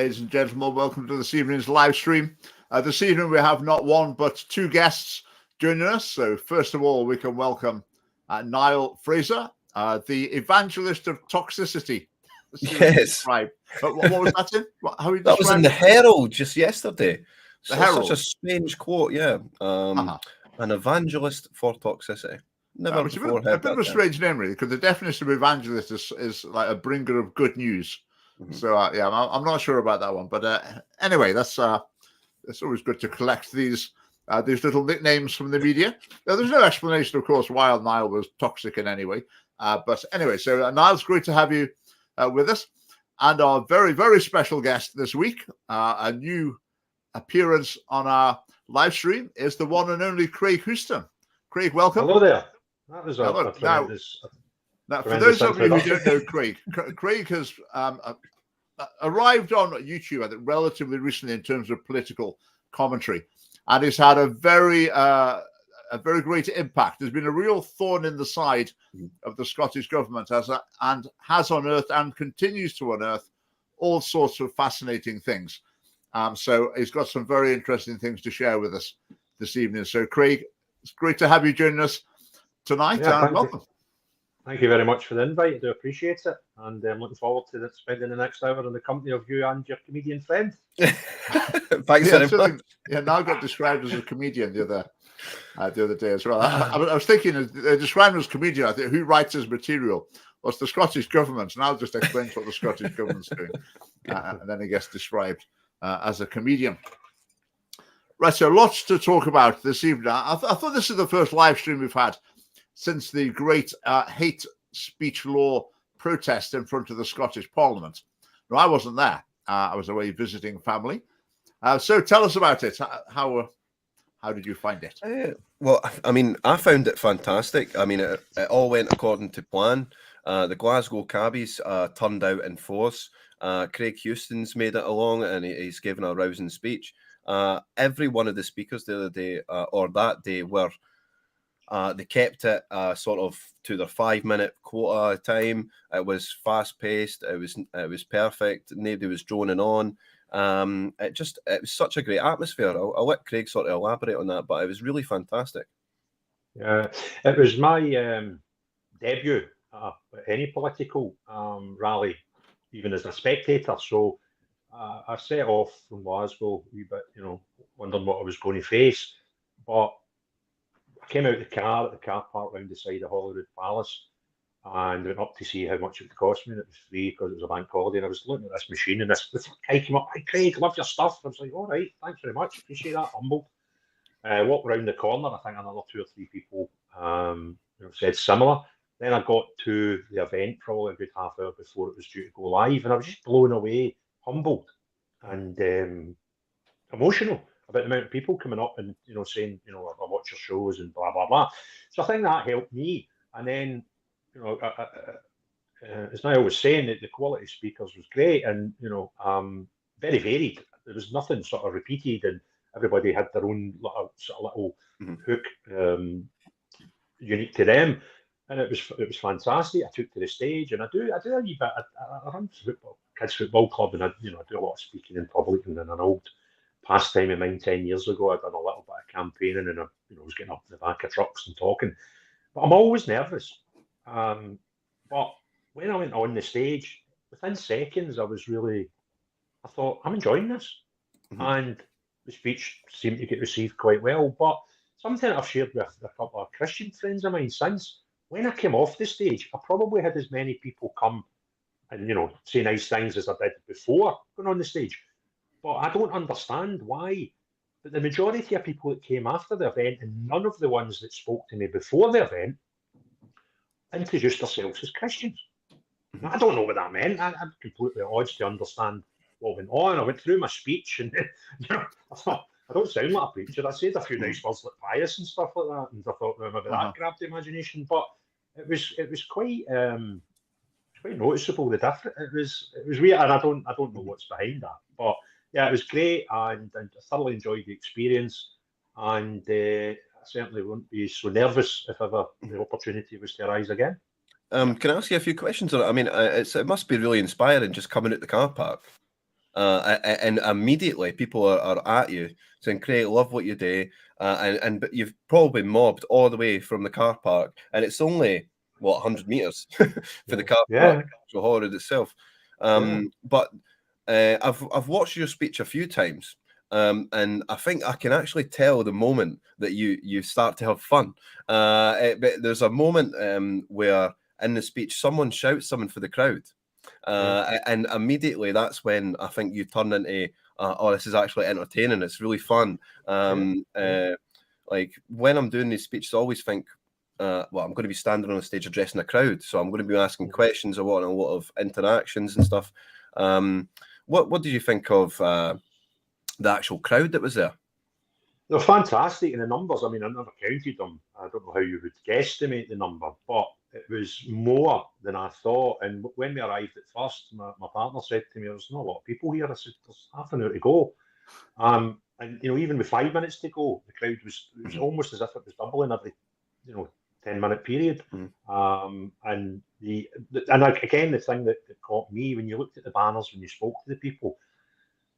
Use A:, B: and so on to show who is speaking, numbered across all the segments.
A: ladies and gentlemen, welcome to this evening's live stream. This evening we have not one but two guests joining us. So first of all, we can welcome Niall Fraser, the evangelist of toxicity.
B: Yes.
A: Right. But what was that in?
B: That was in the Herald just yesterday.
A: The Herald.
B: Such a strange quote, yeah. An evangelist for toxicity. Never before heard
A: a bit of a strange name, really, because the definition of evangelist is like a bringer of good news. Mm-hmm. So yeah, I'm not sure about that one. But anyway, that's it's always good to collect these little nicknames from the media. Now, there's no explanation, of course, why Niall was toxic in any way. But anyway, so Niall's great to have you with us, and our very, very special guest this week, a new appearance on our live stream, is the one and only Craig Houston. Craig, welcome.
C: Hello there. That was a tremendous.
A: Now, for those of you who don't know Craig, Craig has arrived on YouTube, I think, relatively recently in terms of political commentary, and he's had a very great impact. There's been a real thorn in the side of the Scottish government and has unearthed and continues to unearth all sorts of fascinating things. So he's got some very interesting things to share with us this evening. So, Craig, it's great to have you joining us tonight.
C: Yeah,
A: Welcome.
C: Thank you very much for the invite. I do appreciate it. And I'm looking forward to spending the next hour in the company of you and your comedian friend.
B: Thanks very much.
A: Yeah, now got described as a comedian the other day as well. I was thinking, described as a comedian, I think, who writes his material? Well, it's the Scottish government. And I'll just explain what the Scottish government's doing. And then he gets described as a comedian. Right, so lots to talk about this evening. I thought this is the first live stream we've had since the great hate speech law protest in front of the Scottish Parliament. No, I wasn't there. I was away visiting family. So tell us about it. How did you find it?
B: Well, I mean, I found it fantastic. I mean, it all went according to plan. The Glasgow cabbies turned out in force. Craig Houston's made it along, and he's given a rousing speech. Every one of the speakers the other day or that day were they kept it sort of to their 5-minute quota time. It was fast paced. It was perfect. Nobody was droning on. It was such a great atmosphere. I'll let Craig sort of elaborate on that, but it was really fantastic.
C: Yeah, it was my debut at any political rally, even as a spectator. So I set off from Glasgow a wee bit, wondering what I was going to face. But I came out of the car park round the side of Holyrood Palace, and went up to see how much it would cost me. And it was free because it was a bank holiday. And I was looking at this machine, and this guy came up, "Hey, Craig, love your stuff." I was like, "All right, thanks very much, appreciate that." Humbled. Walked around the corner. I think another 2 or 3 people said similar. Then I got to the event probably a good half hour before it was due to go live, and I was just blown away, humbled, and emotional about the amount of people coming up and saying, I watch your shows and blah blah blah. So I think that helped me. And then as Niall was saying, that the quality of speakers was great, and very varied. There was nothing sort of repeated, and everybody had their own little hook unique to them. And it was fantastic. I took to the stage, and I do a wee bit. I run kids football club, and I do a lot of speaking in public. And then an old pastime of mine 10 years ago, I'd done a little bit of campaigning, and I was getting up to the back of trucks and talking. But I'm always nervous. But when I went on the stage, within seconds, I thought, I'm enjoying this, and the speech seemed to get received quite well. But something I've shared with a couple of Christian friends of mine since. When I came off the stage, I probably had as many people come and, say nice things as I did before going on the stage. But I don't understand why. But the majority of people that came after the event, and none of the ones that spoke to me before the event, introduced themselves as Christians. Now, I don't know what that meant. I'm completely at odds to understand what went on. I went through my speech, and I thought, I don't sound like a preacher. I said a few nice words like pious and stuff like that, and I thought, well, maybe that grabbed the imagination. But it was quite noticeable. The difference. It was weird, and I don't know what's behind that. But yeah, it was great, and I thoroughly enjoyed the experience. And I certainly wouldn't be so nervous if ever the opportunity was to arise again.
B: Can I ask you a few questions on it? I mean, it must be really inspiring just coming out the car park. and immediately people are at you saying, "Craig, love what you do," but you've probably mobbed all the way from the car park, and it's only 100 meters for the car park, so Holyrood itself. But I've watched your speech a few times. And I think I can actually tell the moment that you start to have fun. But there's a moment where in the speech someone shouts something for the crowd, and immediately that's when I think you turn into, oh, this is actually entertaining. It's really fun. Like when I'm doing these speeches, I always think, well, I'm going to be standing on a stage addressing a crowd, so I'm going to be asking questions. I want a lot of interactions and stuff. What did you think of the actual crowd that was there?
C: They're fantastic in the numbers. I mean, I never counted them. I don't know how you would guesstimate the number, but it was more than I thought. And when we arrived at first, my partner said to me, "There's not a lot of people here." I said, "There's half an hour to go." And even with 5 minutes to go, the crowd was almost as if it was doubling every 10-minute period. And again, the thing that caught me when you looked at the banners, when you spoke to the people,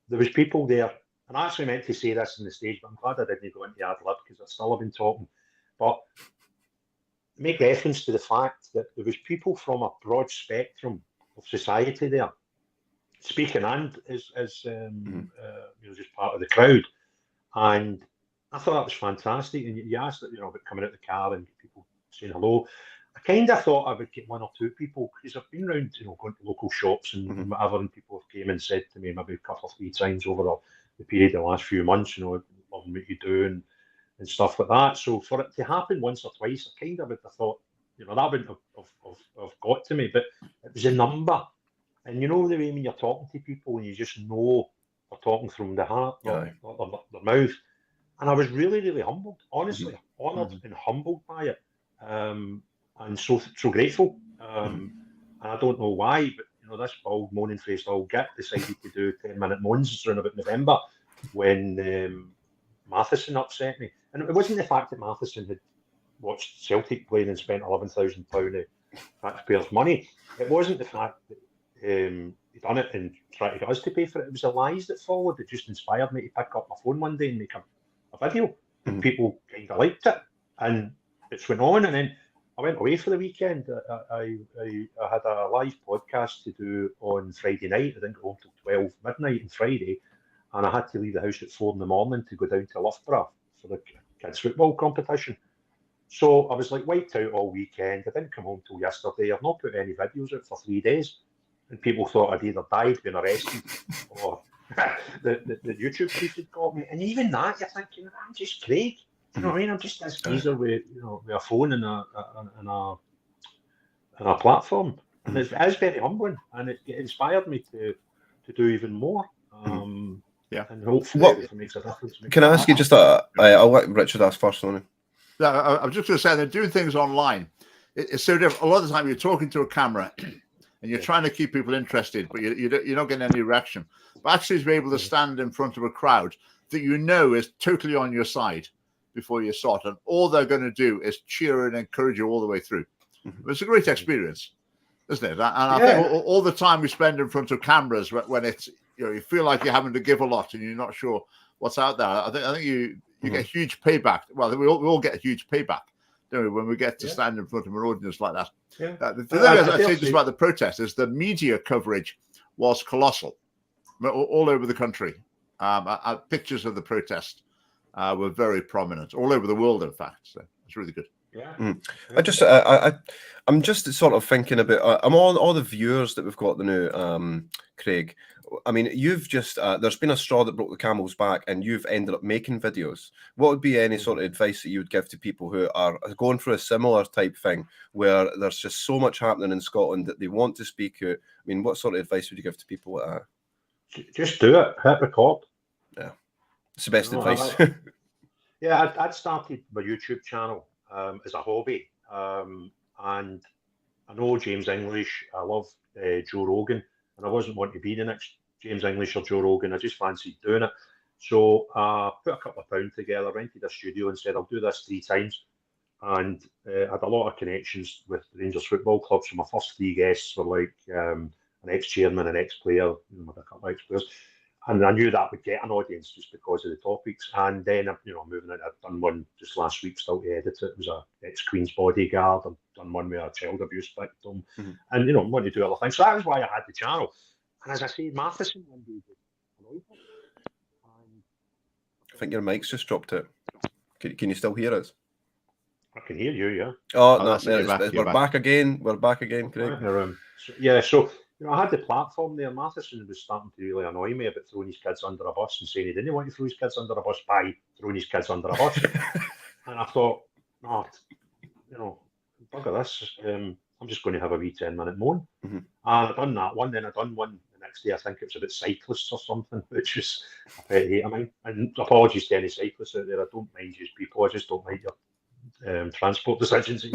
C: there was people there. And I actually meant to say this on the stage, but I'm glad I didn't go into ad lib because I still have been talking. But make reference to the fact that there was people from a broad spectrum of society there, speaking and as just part of the crowd. And I thought that was fantastic. And you asked about coming out the car and people saying hello. I kind of thought I would get one or two people because I've been around, going to local shops and whatever, and people have came and said to me maybe a couple of 3 times over the period of the last few months, loving what you do and stuff like that. So for it to happen once or twice, I kind of would have thought, that wouldn't have got to me, but it was a number. And the way when you're talking to people and you just know they're talking from the heart, their mouth. And I was really, really humbled, honestly, honoured and humbled by it. And so grateful. And I don't know why, but this bald moaning faced old git decided to do 10-minute moans around about November when Matheson upset me. And it wasn't the fact that Matheson had watched Celtic playing and spent £11,000 of taxpayers' money. It wasn't the fact that he'd done it and tried to get us to pay for it. It was the lies that followed that just inspired me to pick up my phone one day and make a video. And people kind of liked it. And it's went on, and then I went away for the weekend. I had a live podcast to do on Friday night. I didn't go home till 12 midnight on Friday, and I had to leave the house at 4 in the morning to go down to Loughborough for the kids' football competition. So I was like wiped out all weekend. I didn't come home till yesterday. I've not put any videos out for 3 days, and people thought I'd either died, been arrested, or the YouTube feed had got me. And even that, you're thinking, I'm just Craig. You know what I mean? I'm just this geezer with a phone and a platform, and it's very humbling, and it inspired me to do even more. And hopefully, if it makes a difference.
B: Can I ask you just I'll let Richard ask first on it.
A: Yeah, I was just going to say they're doing things online. It's so different. A lot of the time, you're talking to a camera, and you're trying to keep people interested, but you're not getting any reaction. But actually, to be able to stand in front of a crowd that is totally on your side before you start, and all they're going to do is cheer and encourage you all the way through. It's a great experience, isn't it? And I think all the time we spend in front of cameras when it's you feel like you're having to give a lot and you're not sure what's out there. I think you get huge payback. Well, we all get a huge payback, don't we, when we get to stand in front of an audience like that. The thing I say just about the protest is the media coverage was colossal all over the country. Pictures of the protest were very prominent all over the world, in fact. So it's really good.
B: I'm just sort of thinking about I'm on all the viewers that we've got the new Craig. I mean, you've just there's been a straw that broke the camel's back, and you've ended up making videos. What would be any sort of advice that you would give to people who are going through a similar type thing, where there's just so much happening in Scotland that they want to speak out? I mean, what sort of advice would you give to people like that?
C: Just do it. Hit record.
B: Yeah, it's the best advice.
C: I'd started my YouTube channel as a hobby, and I know James English. I love Joe Rogan, and I wasn't wanting to be the next James English or Joe Rogan. I just fancied doing it. So I put a couple of pounds together, rented a studio, and said I'll do this 3 times. And I had a lot of connections with the Rangers Football Club. So my first 3 guests were like an ex-chairman, an ex-player, a couple of ex-players. and I knew that would get an audience just because of the topics. And then, moving on, I've done one just last week, still to edit it. It was a ex-Queen's bodyguard. I've done one with a child abuse victim, and wanted to do other things. So that was why I had the channel. And as I say, Matheson one day annoyed me.
B: I think your mic's just dropped out. Can you still hear us?
C: I can hear you, yeah.
B: Oh,
A: Oh,
B: no,
A: that's it,
B: we're back again. We're back again, Craig.
C: So I had the platform there. Matheson was starting to really annoy me about throwing his kids under a bus and saying he didn't want to throw his kids under a bus by throwing his kids under a bus. And I thought, bugger this. I'm just going to have a wee 10-minute moan. And I've done that one, then I've done one the next day. I think it was about cyclists or something, which was a pet hate of mine. And apologies to any cyclists out there. I don't mind you people. I just don't like your transport decisions.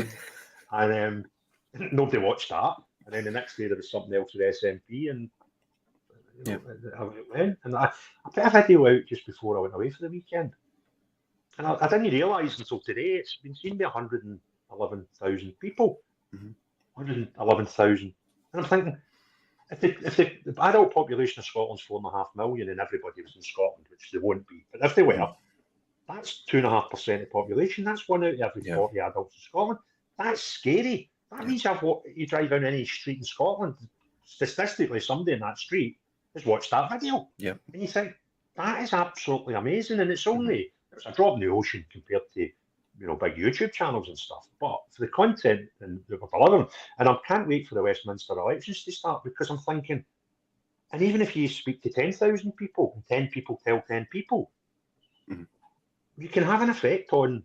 C: And nobody watched that. And then the next day there was something else with SNP, and I went. And I put a video out just before I went away for the weekend. And I didn't realise until today it's been seen by 111,000 people. 111,000. And I'm thinking, if the adult population of Scotland's 4.5 million and everybody was in Scotland, which they won't be, but if they were, that's 2.5% of the population. That's 1 out of every 40 adults in Scotland. That's scary. That means you drive down any street in Scotland, statistically, somebody in that street has watched that video.
B: Yeah.
C: And you think, that is absolutely amazing. And it's only, it's a drop in the ocean compared to, big YouTube channels and stuff. But for the content and the delivering, and I can't wait for the Westminster elections to start, because I'm thinking, and even if you speak to 10,000 people and 10 people tell 10 people, you can have an effect on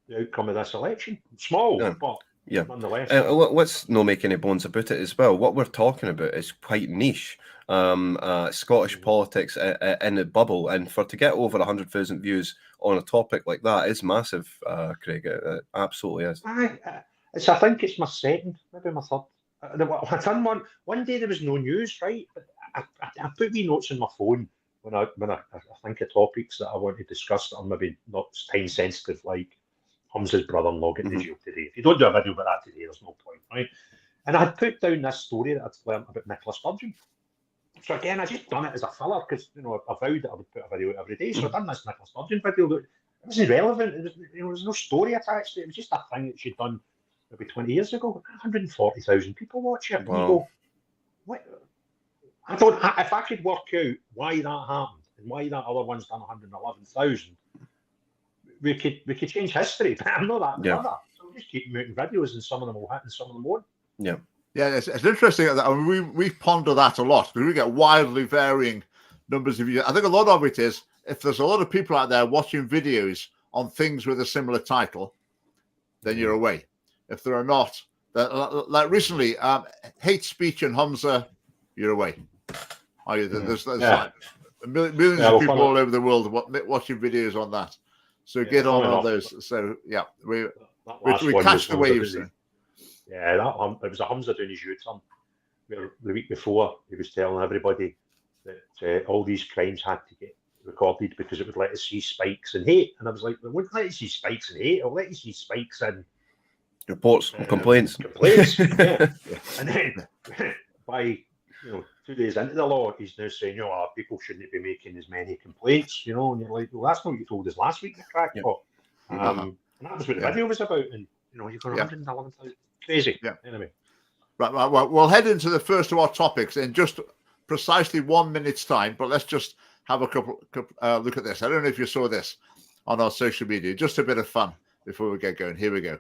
C: the outcome of this election. Small, but nonetheless.
B: Let's not make any bones about it as well. What we're talking about is quite niche. Scottish politics in a bubble, and to get over 100,000 views on a topic like that is massive, Craig. It absolutely is.
C: I think it's my second, maybe my third. I done one day there was no news, right? But I put wee notes in my phone when I think of topics that I want to discuss that are maybe not time sensitive, like Humza's brother-in-law getting to jail today. If you don't do a video about that today, there's no point, right? And I had put down this story that I'd learned about Nicola Sturgeon. So again, I just done it as a filler because I vowed that I would put a video out every day. So I done this Nicola Sturgeon video. But it wasn't relevant. There was no story attached to it. It was just a thing that she'd done maybe 20 years ago. 140,000 people watch it. Wow. And you go, what? If I could work out why that happened and why that other one's done 111,000, we could change history. But I'm not that clever. So we'll just keep making videos, and some of them will hit and some of them won't.
B: Yeah.
A: Yeah, it's interesting. I mean, we ponder that a lot because we get wildly varying numbers of views. I think a lot of it is if there's a lot of people out there watching videos on things with a similar title, then you're away. If there are not, like recently, hate speech and Humza, you're away. There's like millions of people all over the world watching videos on that. So get on those. So we catch the waves.
C: Yeah, it was a Humza doing his U-turn. Where the week before, he was telling everybody that all these crimes had to get recorded because it would let us see spikes and hate. And I was like, well, it wouldn't let you see spikes and hate. It'll let you see spikes in
B: reports and complaints.
C: Yeah. And then by 2 days into the law, he's now saying, people shouldn't be making as many complaints, and you're like, well, that's not what you told us last week, the crackpot. And that was what the video was about. And you've got 111,000. Crazy. Yeah. Anyway.
A: Right. Well, we'll head into the first of our topics in just precisely 1 minute's time. But let's just have a couple look at this. I don't know if you saw this on our social media. Just a bit of fun before we get going. Here we go.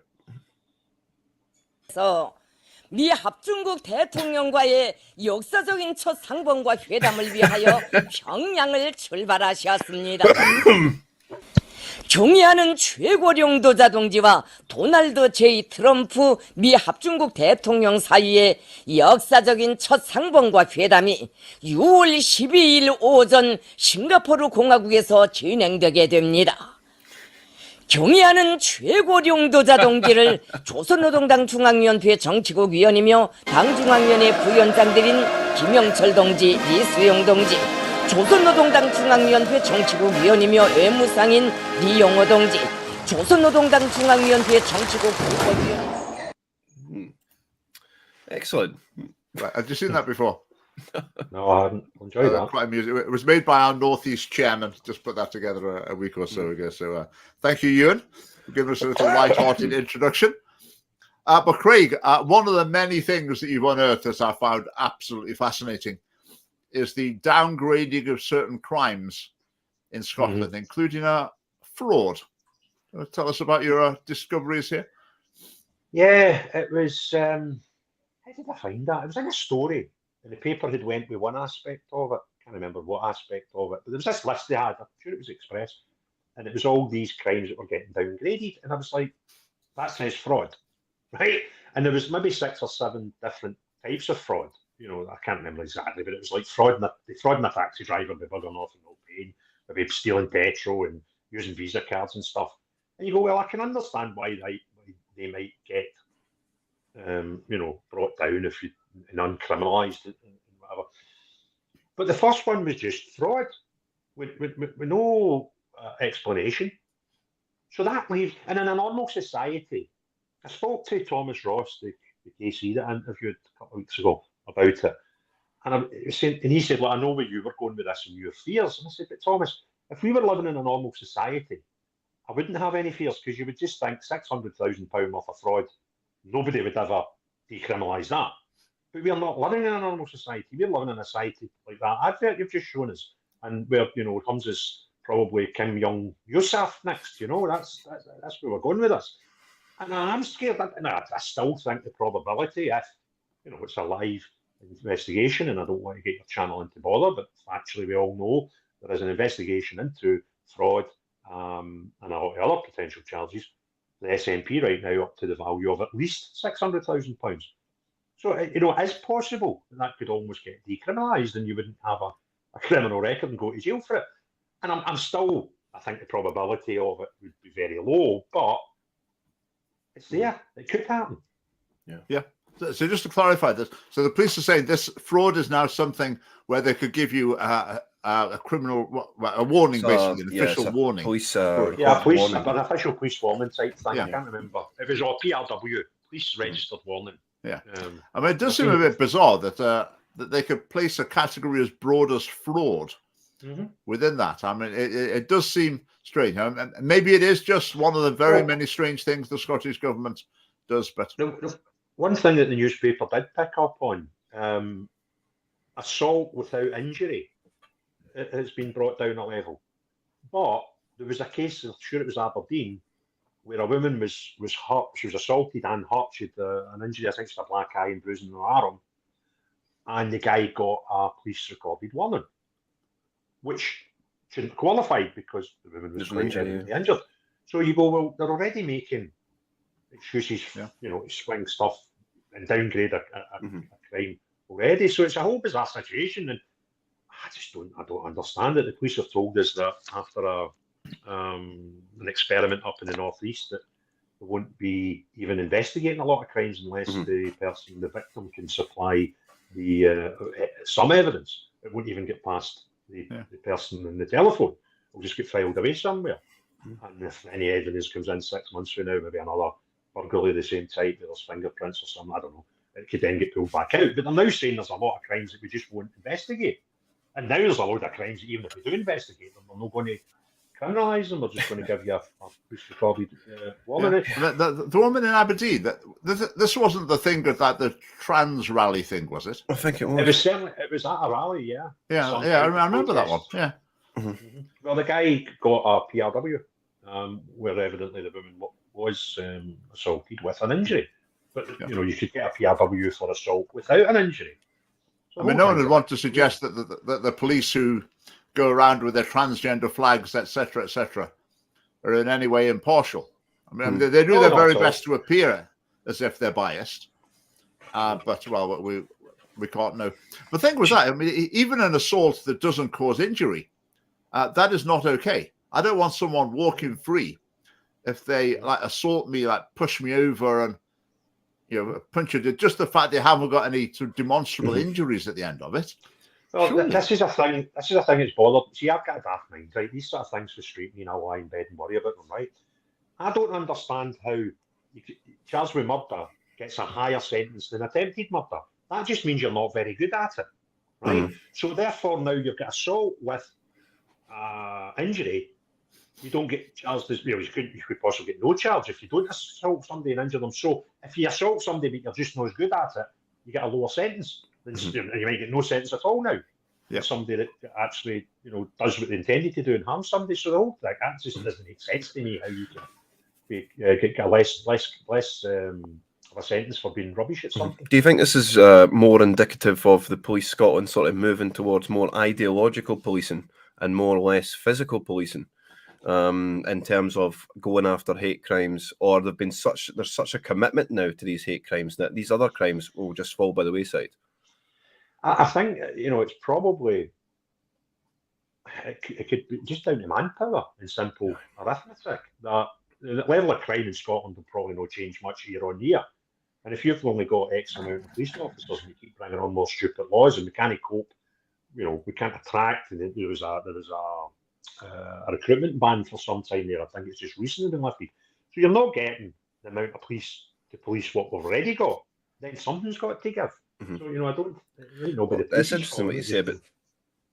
D: So, 미 합중국 대통령과의 역사적인 첫 상봉과 회담을 위하여 평양을 출발하셨습니다. 경의하는 최고령 도자 동지와 도널드 J. 트럼프 미 합중국 대통령 사이의 역사적인 첫 상봉과 회담이 6월 12일 오전 싱가포르 공화국에서 진행되게 됩니다. 경의하는 최고령 도자 동지를 조선노동당 중앙위원회 정치국 위원이며 당 중앙위원회 부위원장들인 김영철 동지, 이수용 동지, 조선노동당 중앙위원회 정치국 위원이며 외무상인 리용호 동지, 조선노동당 중앙위원회 정치국 부위원.
B: Excellent.
A: Right, have you seen that before?
C: No, I hadn't. Enjoyed that.
A: Quite amusing. It was made by our Northeast chairman. Just put that together a week or so ago. So thank you, Ewan, for giving us a little light-hearted introduction. But Craig, one of the many things that you've unearthed that I found absolutely fascinating is the downgrading of certain crimes in Scotland, including fraud. Tell us about your discoveries here.
C: Yeah, it was. How did I find that? It was in a story, and the paper had went with one aspect of it. I can't remember what aspect of it, but there was this list they had. I'm sure it was Express, and it was all these crimes that were getting downgraded, and I was like, that says fraud, right? And there was maybe 6 or 7 different types of fraud. You know, I can't remember exactly, but it was like fraud in a taxi driver by bugging off and not paying, maybe stealing petrol and using Visa cards and stuff. And you go, well, I can understand why they might get, brought down if you and uncriminalised and whatever. But the first one was just fraud with no explanation. So that leaves, and in a normal society, I spoke to Thomas Ross, the KC that I interviewed a couple of weeks ago about it, and he said, well, I know where you were going with this and your fears. And I said, but Thomas, if we were living in a normal society, I wouldn't have any fears, because you would just think £600,000 worth of fraud, nobody would ever decriminalise that. But we're not living in a normal society. We're living in a society like that advert you've just shown us, and where Humza's probably Kim Jong Yusuf next. That's where we're going with this. And I'm scared. I still think the probability, if it's a live investigation, and I don't want to get your channel into bother, but actually we all know there is an investigation into fraud and a lot of other potential charges. The SNP right now up to the value of at least £600,000. So it is possible that could almost get decriminalised, and you wouldn't have a criminal record and go to jail for it. And I think the probability of it would be very low, but it's there. It could happen.
A: Yeah. So just to clarify this, so the police are saying this fraud is now something where they could give you a warning, basically, an official warning.
C: An official police warning type thing. I can't remember. It was a PRW, police registered warning.
A: Yeah. I mean, it does seem a bit bizarre that they could place a category as broad as fraud within that. I mean, it does seem strange. Maybe it is just one of the very many strange things the Scottish government does. But
C: one thing that the newspaper did pick up on, assault without injury, it has been brought down a level. But there was a case, I'm sure it was Aberdeen, where a woman was hurt. She was assaulted and hurt. She had an injury, I think she had a black eye and bruising on her arm. And the guy got a police recorded warning, which shouldn't have qualified because the woman was injured. So you go, well, they're already making excuses, to swing stuff and downgrade a crime already. So it's a whole bizarre situation, and I don't understand it. The police have told us that after an experiment up in the northeast, that they won't be even investigating a lot of crimes unless the victim can supply some evidence. It won't even get past the person in the telephone. It'll just get filed away somewhere. And if any evidence comes in 6 months from now, maybe another burglary of the same type, there's fingerprints or something, I don't know, it could then get pulled back out. But they're now saying there's a lot of crimes that we just won't investigate. And now there's a load of crimes that even if we do investigate them, we're not going to criminalise them. We're just going to give you a police-recorded warning.
A: The woman in Aberdeen, this wasn't the thing of the trans rally thing, was it?
B: I think it was.
C: It was at a rally, yeah.
A: I remember that one, yeah.
C: Well, the guy got a PRW, where evidently the woman was assaulted with an injury. But, you could get a PRW for assault without an injury. So
A: no one would want to suggest that the police who go around with their transgender flags, etc., are in any way impartial. I mean, they do their very best to appear as if they're biased. But, well, we can't know. The thing was that, I mean, even an assault that doesn't cause injury, that is not okay. I don't want someone walking free if they assault me, push me over and punch you. Just the fact they haven't got any demonstrable injuries at the end of it.
C: Well, this is a thing. This is a thing that's bothered. See, I've got a daft mind, right? These sort of things frustrate me, and I'll lie in bed and worry about them, right? I don't understand how charged with murder gets a higher sentence than attempted murder. That just means you're not very good at it. right? So therefore now you've got assault with injury. You don't get charged as you could possibly get no charge if you don't assault somebody and injure them. So if you assault somebody but you're just not as good at it, you get a lower sentence. Then you might get no sentence at all now.
A: Yep.
C: Somebody that actually does what they intended to do and harm somebody. So the whole thing that just doesn't make sense to me. How you can get a less of a sentence for being rubbish at something.
B: Do you think this is more indicative of the Police Scotland sort of moving towards more ideological policing and more or less physical policing? In terms of going after hate crimes, or there's such a commitment now to these hate crimes that these other crimes will just fall by the wayside?
C: I think it's probably it could be just down to manpower and simple arithmetic. That the level of crime in Scotland will probably not change much year on year. And if you've only got X amount of police officers and you keep bringing on more stupid laws and we can't cope, we can't attract. And there was a recruitment ban for some time there. I think it's just recently been lifted. So you're not getting the amount of police to police what we've already got. Then something's got to give. So I don't really know. But
B: it's interesting what you say about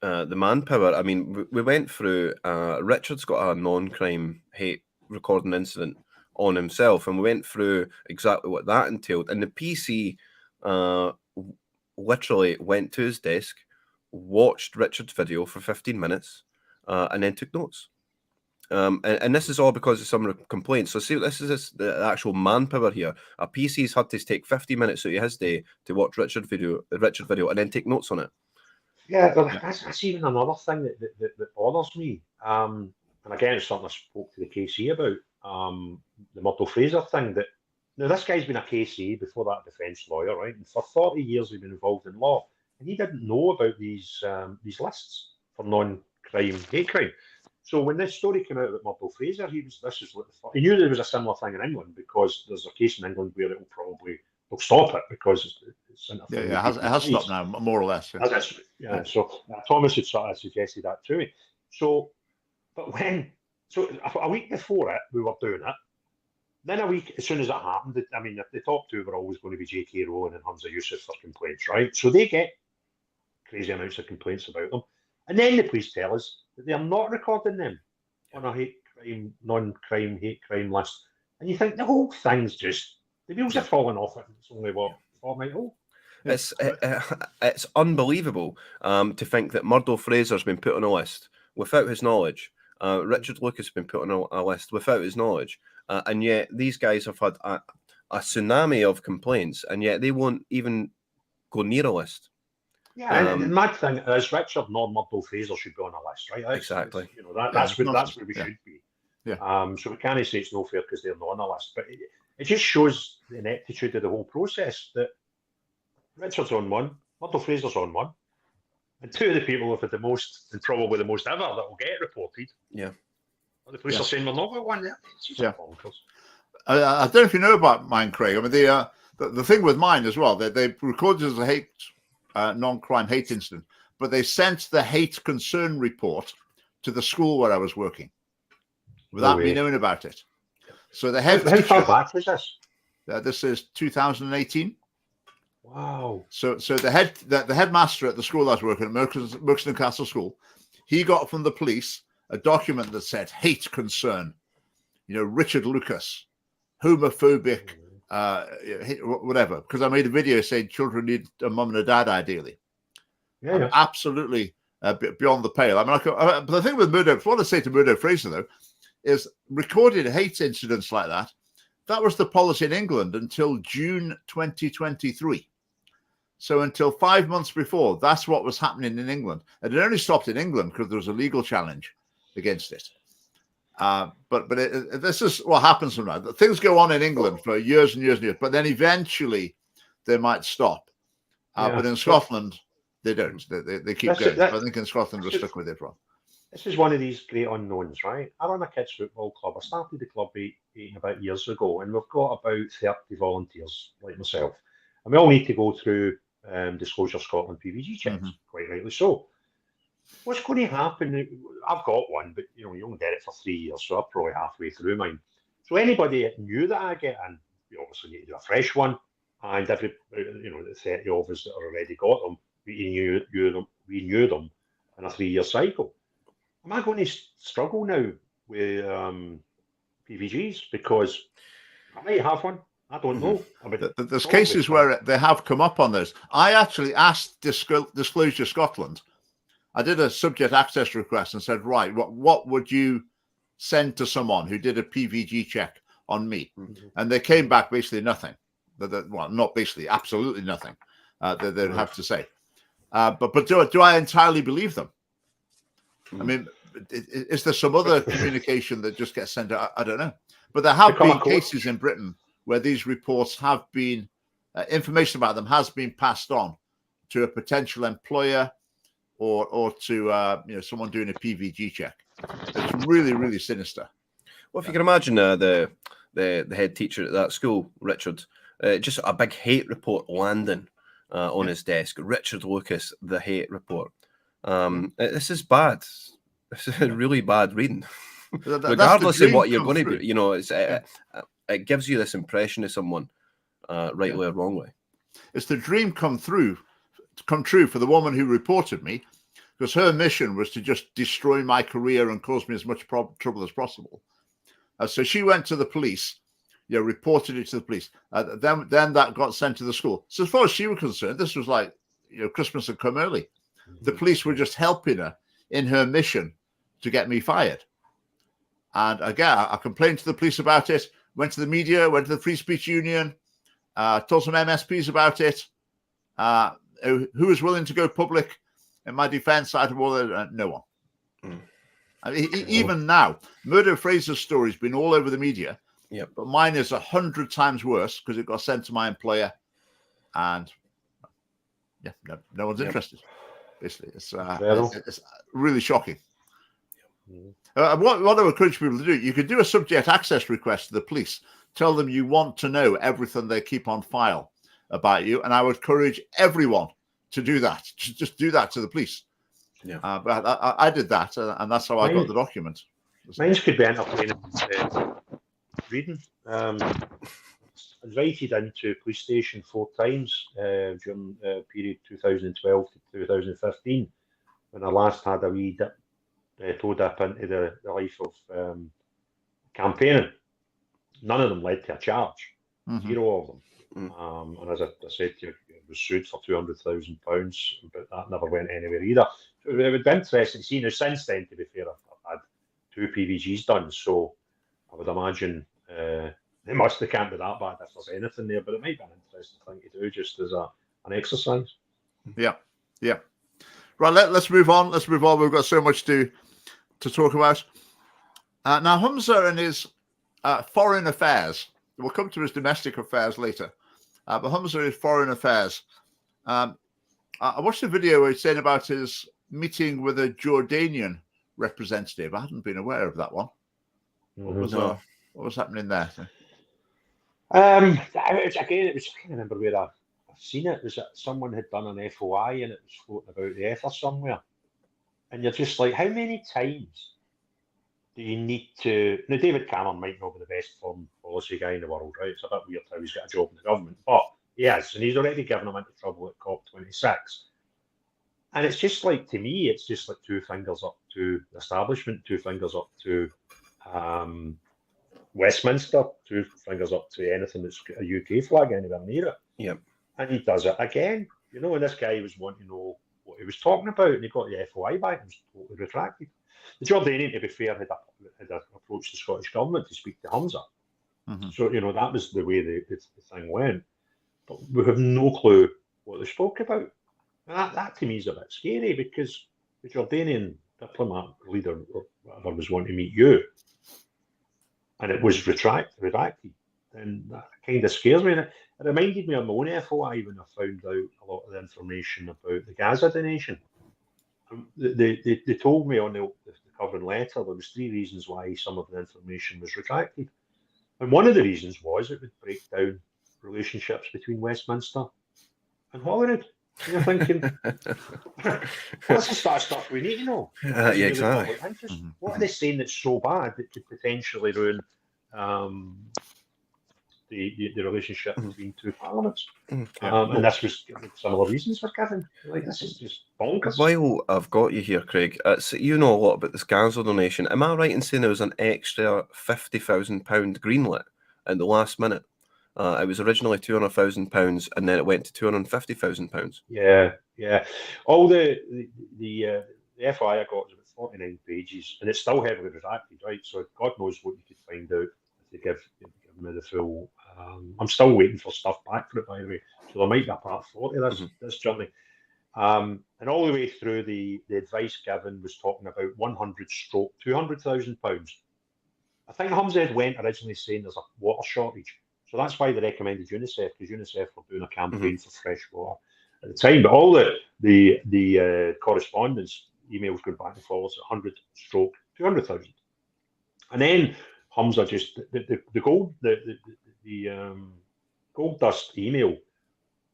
B: the manpower. I mean, we went through. Richard's got a non-crime hate recording incident on himself, and we went through exactly what that entailed. And the PC literally went to his desk, watched Richard's video for 15 minutes. And then took notes. And this is all because of some complaints. So see, this is the actual manpower here. A PC's had to take 50 minutes out of his day to watch Richard video, and then take notes on it.
C: Yeah, but that's even another thing that bothers me. And again, it's something I spoke to the KC about, the Murdo Fraser thing. That now this guy's been a KC before that, defence lawyer, right? And for 40 years he's been involved in law, and he didn't know about these lists for non-crime hate crime. So when this story came out about Murdo Fraser, he knew there was a similar thing in England because there's a case in England where they'll stop it because it's
A: it has stopped now, more or less.
C: Yeah. So Thomas had sort of suggested that to me. So, but a week before it, we were doing it. Then a week, as soon as it happened, I mean, the top two were always going to be J.K. Rowling and Humza Yousaf for complaints, right? So they get crazy amounts of complaints about them. And then the police tell us that they are not recording them on a hate crime, non-crime, hate crime list. And you think the whole thing's just, the wheels are falling off it. It's only, fortnight old?
B: It's unbelievable to think that Murdo Fraser's been put on a list without his knowledge. Richard Lucas has been put on a list without his knowledge. And yet these guys have had a tsunami of complaints, and yet they won't even go near a list.
C: Yeah, and the mad thing is Richard nor Murdo Fraser should be on a list, right?
B: Exactly.
C: That's where we should be.
A: Yeah.
C: So we can't say it's no fair because they're not on a list, but it just shows the ineptitude of the whole process that Richard's on one, Murdo Fraser's on one, and two of the people who've had the most, and probably the most ever, that will get reported.
B: Yeah.
C: The police are saying we're not got one.
A: I don't know if you know about mine, Craig. I mean, the thing with mine as well, they recorded as a hate non-crime hate incident, but they sent the hate concern report to the school where I was working without me knowing about it. So the head
C: how far back was this?
A: This is 2018.
C: Wow.
A: So the headmaster at the school I was working at, Merkston Castle School, he got from the police a document that said hate concern, Richard Lucas, homophobic, whatever, because I made a video saying children need a mum and a dad ideally.
C: Yeah.
A: Absolutely beyond the pale. I mean, but the thing with Murdo, what I say to Murdo Fraser though, is recorded hate incidents like that. That was the policy in England until June 2023. So until 5 months before, that's what was happening in England, and it only stopped in England because there was a legal challenge against it. But this is what happens from now. Things go on in England for years and years and years, but then eventually they might stop. But in Scotland, they don't. They keep going. I think in Scotland we're stuck with it, Rob.
C: This is one of these great unknowns, right? I run a kids' football club. I started the club about years ago, and we've got about 30 volunteers like myself. And we all need to go through Disclosure Scotland PVG checks, quite rightly so. What's going to happen? I've got one, but you only get it for 3 years, so I'm probably halfway through mine. So anybody new that I get in, we obviously need to do a fresh one, and every the 30 of us that have already got them renew them in a 3-year cycle. Am I going to struggle now with PVGs because I might have one? I don't know. I mean,
A: there's cases where they have come up on this. I actually asked Disclosure Scotland. I did a subject access request and said, right, what would you send to someone who did a PVG check on me? And they came back basically nothing. Well, not basically, absolutely nothing. They'd have to say. But do I entirely believe them? I mean, is there some other communication that just gets sent out? I don't know. But there have been cases in Britain where these reports have been, information about them has been passed on to a potential employer or to someone doing a PVG check. It's really, really sinister.
B: Well, if you can imagine the head teacher at that school, Richard, just a big hate report landing on his desk. Richard Lucas, the hate report. This is bad. This is really bad reading. Regardless of what you're going to do, it gives you this impression of someone, rightly or wrongly. It's
A: the dream come true for the woman who reported me, because her mission was to just destroy my career and cause me as much trouble as possible. So she went to the police, reported it to the police. Then that got sent to the school. So as far as she was concerned, this was like Christmas had come early. The police were just helping her in her mission to get me fired. And again, I complained to the police about it, went to the media, went to the Free Speech Union, told some MSPs about it. Who was willing to go public in my defense out of all that? No one. I mean, even now, Murdo Fraser's story's been all over the media.
B: Yep.
A: But mine is 100 times worse because it got sent to my employer, and no one's interested. Basically, it's really shocking. What I would encourage people to do, you could do a subject access request to the police. Tell them you want to know everything they keep on file about you, and I would encourage everyone to do that. Just do that to the police.
C: Yeah.
A: But I did that, and that's how I got the document.
C: Mine could be entertaining reading. Invited into police station 4 times during the period 2012 to 2015, when I last had a wee toe dip into the life of campaigning. None of them led to a charge. 0 of them. And as I said to you, it was sued for £200,000, but that never went anywhere either. So it would be interesting to see. Now, since then, to be fair, I've had 2 PVGs done, so I would imagine they must have can't be that bad if there's anything there, but it might be an interesting thing to do just as an exercise.
A: Yeah. Right, let's move on. We've got so much to talk about. Now, Humza and his foreign affairs. We'll come to his domestic affairs later. But Humza is foreign affairs. I watched a video where he's saying about his meeting with a Jordanian representative. I hadn't been aware of that one. What was happening there?
C: Again, I can't remember where I've seen it. Was that someone had done an FOI and it was floating about the ether somewhere? And you're just like, how many times do you need to? Now, David Cameron might not be the best foreign policy guy in the world, right? It's a bit weird how he's got a job in the government, but he has, and he's already given him into trouble at COP26. And it's just like, to me, it's just like 2 fingers up to the establishment, 2 fingers up to Westminster, 2 fingers up to anything that's got a UK flag anywhere near it.
B: Yeah.
C: And he does it again. And this guy was wanting to know what he was talking about, and he got the FOI back and was totally retracted. The Jordanian, to be fair, had approached the Scottish government to speak to Humza. So, that was the way the thing went. But we have no clue what they spoke about. And that to me is a bit scary, because the Jordanian diplomat leader or whatever was wanting to meet you, and it was redacted, then that kind of scares me. And it reminded me of my own FOI when I found out a lot of the information about the Gaza donation. They told me on the covering letter there was 3 reasons why some of the information was retracted. And one of the reasons was it would break down relationships between Westminster and Holyrood. And you're thinking, what's the stuff we need to know?
B: Yeah, exactly.
C: What are they saying that's so bad that could potentially ruin the the relationship between two parliaments.
B: Yeah.
C: And this was similar reasons for given. Like, this is just bonkers.
B: While I've got you here, Craig, you know a lot about this Gaza donation. Am I right in saying there was an extra £50,000 greenlit at the last minute? It was originally £200,000, and then it went to £250,000.
C: Yeah. All the FYI I got was about 49 pages, and it's still heavily redacted, right? So God knows what you could find out if they give me the full. I'm still waiting for stuff back for it, by the way. So there might be a part 40 of this journey. And all the way through, the advice given was talking about 100/200,000 pounds. I think Humza went originally saying there's a water shortage. So that's why they recommended UNICEF, because UNICEF were doing a campaign for fresh water at the time. But all the correspondence, emails going back and forth, 100/200,000. And then Humza just the gold dust email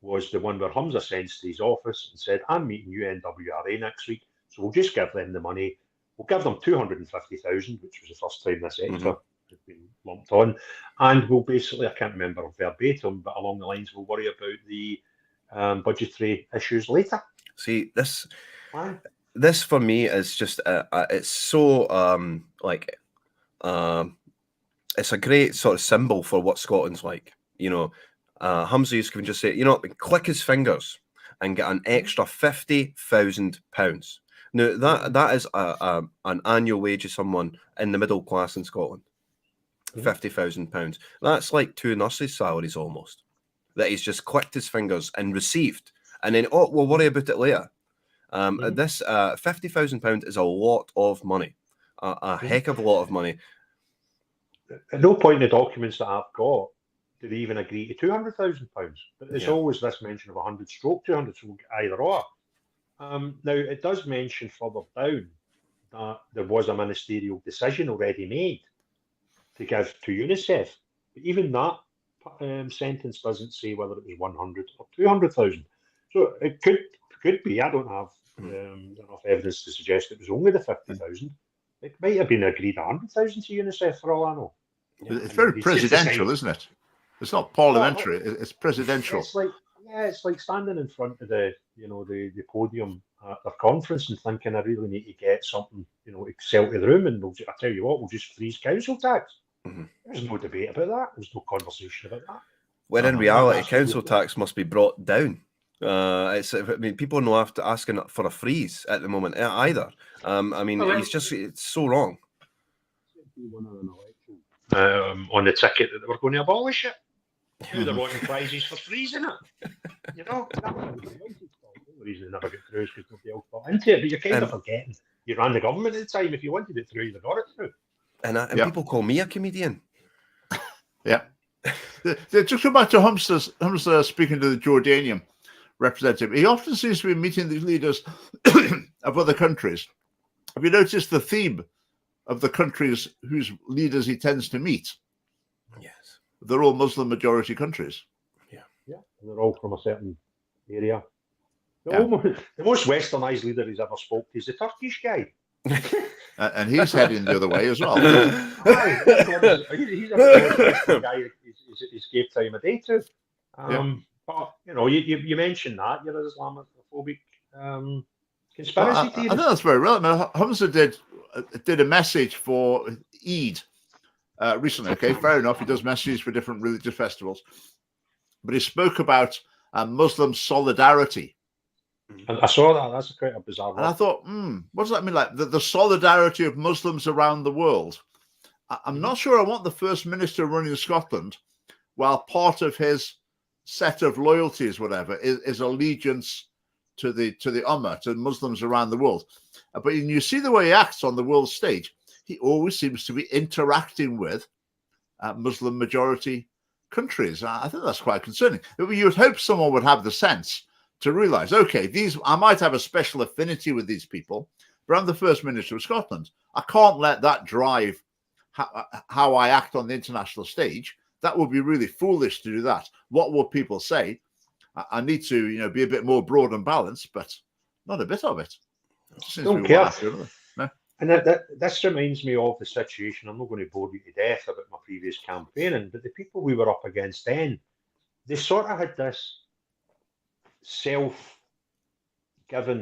C: was the one where Humza sends to his office and said, "I'm meeting UNWRA next week, so we'll just give them the money. We'll give them 250,000, which was the first time this extra had been lumped on, and we'll basically, I can't remember verbatim, but along the lines, we'll worry about the budgetary issues later."
B: See, this for me is just it's so it's a great sort of symbol for what Scotland's like. You know, Humza can just say, you know, click his fingers and get an extra £50,000. Now that is an annual wage of someone in the middle class in Scotland. £50,000. That's like 2 nurses' salaries almost. That he's just clicked his fingers and received, and then we'll worry about it later. This £50,000 is a lot of money, a heck of a lot of money.
C: At no point in the documents that I've got did they even agree to £200,000. But there's always this mention of 100/200, so we'll get either or. Now, it does mention further down that there was a ministerial decision already made to give to UNICEF. But even that sentence doesn't say whether it was 100 or 200,000. So it could be. I don't have enough evidence to suggest it was only the 50,000. It might have been agreed 100,000 to UNICEF for all I know.
A: It's very presidential, isn't it? It's not parliamentary. It's presidential.
C: It's like standing in front of the podium at their conference and thinking, I really need to get something, to sell to the room, and I tell you what, we'll just freeze council tax. There's no debate about that. There's no conversation about that.
B: When in reality, council tax must be brought down. People are not asking for a freeze at the moment either. It's so wrong.
C: On the ticket that they were going to abolish it. They're wanting prizes for freezing it. That was the reason it never got through is because nobody else got into it. But you're kind of forgetting you ran the government at the time. If you wanted it through, you got it through.
B: And people call me a comedian.
A: Yeah. Just go back to Humza speaking to the Jordanian representative. He often seems to be meeting the leaders of other countries. Have you noticed the theme of the countries whose leaders he tends to meet?
B: Yes.
A: They're all Muslim majority countries.
C: Yeah. And they're all from a certain area. The most westernised leader he's ever spoke to is the Turkish guy.
A: And he's heading the other way as well.
C: He's a guy he's gave time a day to. But, you mentioned that. You're an Islamophobic conspiracy theorist.
A: I think that's very relevant. Humza did a message for Eid recently. Okay, fair enough. He does messages for different religious festivals. But he spoke about Muslim solidarity.
C: And I saw that. That's quite a bizarre word.
A: And I thought, what does that mean? Like the solidarity of Muslims around the world. I'm not sure I want the First Minister running Scotland, while part of his set of loyalties, whatever, is allegiance to the Ummah, to Muslims around the world. But when you see the way he acts on the world stage, he always seems to be interacting with Muslim majority countries. I think that's quite concerning. You would hope someone would have the sense to realise, okay, I might have a special affinity with these people, but I'm the First Minister of Scotland. I can't let that drive how I act on the international stage. That would be really foolish to do that. What will people say? I need to, be a bit more broad and balanced, but not a bit of it.
C: Don't care.
A: No?
C: And this reminds me of the situation. I'm not going to bore you to death about my previous campaigning, but the people we were up against then, they sort of had this self-given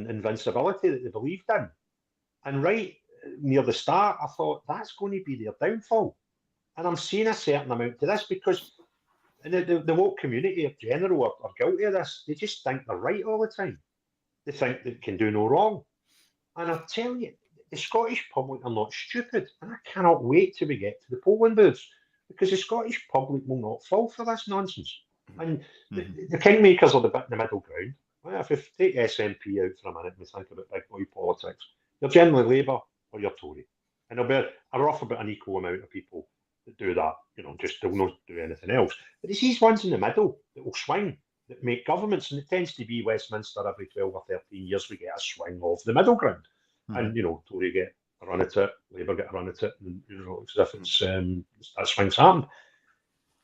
C: invincibility that they believed in. And right near the start, I thought that's going to be their downfall. And I'm seeing a certain amount to this because the woke community in general are guilty of this. They just think they're right all the time. They think they can do no wrong. And I tell you, the Scottish public are not stupid, and I cannot wait till we get to the polling booths because the Scottish public will not fall for this nonsense. And the kingmakers are the bit in the middle ground. Well, if we take SNP out for a minute and we think about big boy politics, you're generally Labour or you're Tory. And there'll be a rough about an equal amount of people that do that, just they'll not do anything else. But it's these ones in the middle that will swing, that make governments, and it tends to be Westminster every 12 or 13 years we get a swing of the middle ground. And, Tory get a run at it, Labour get a run at it, and, it's as if it's, that swing's happened.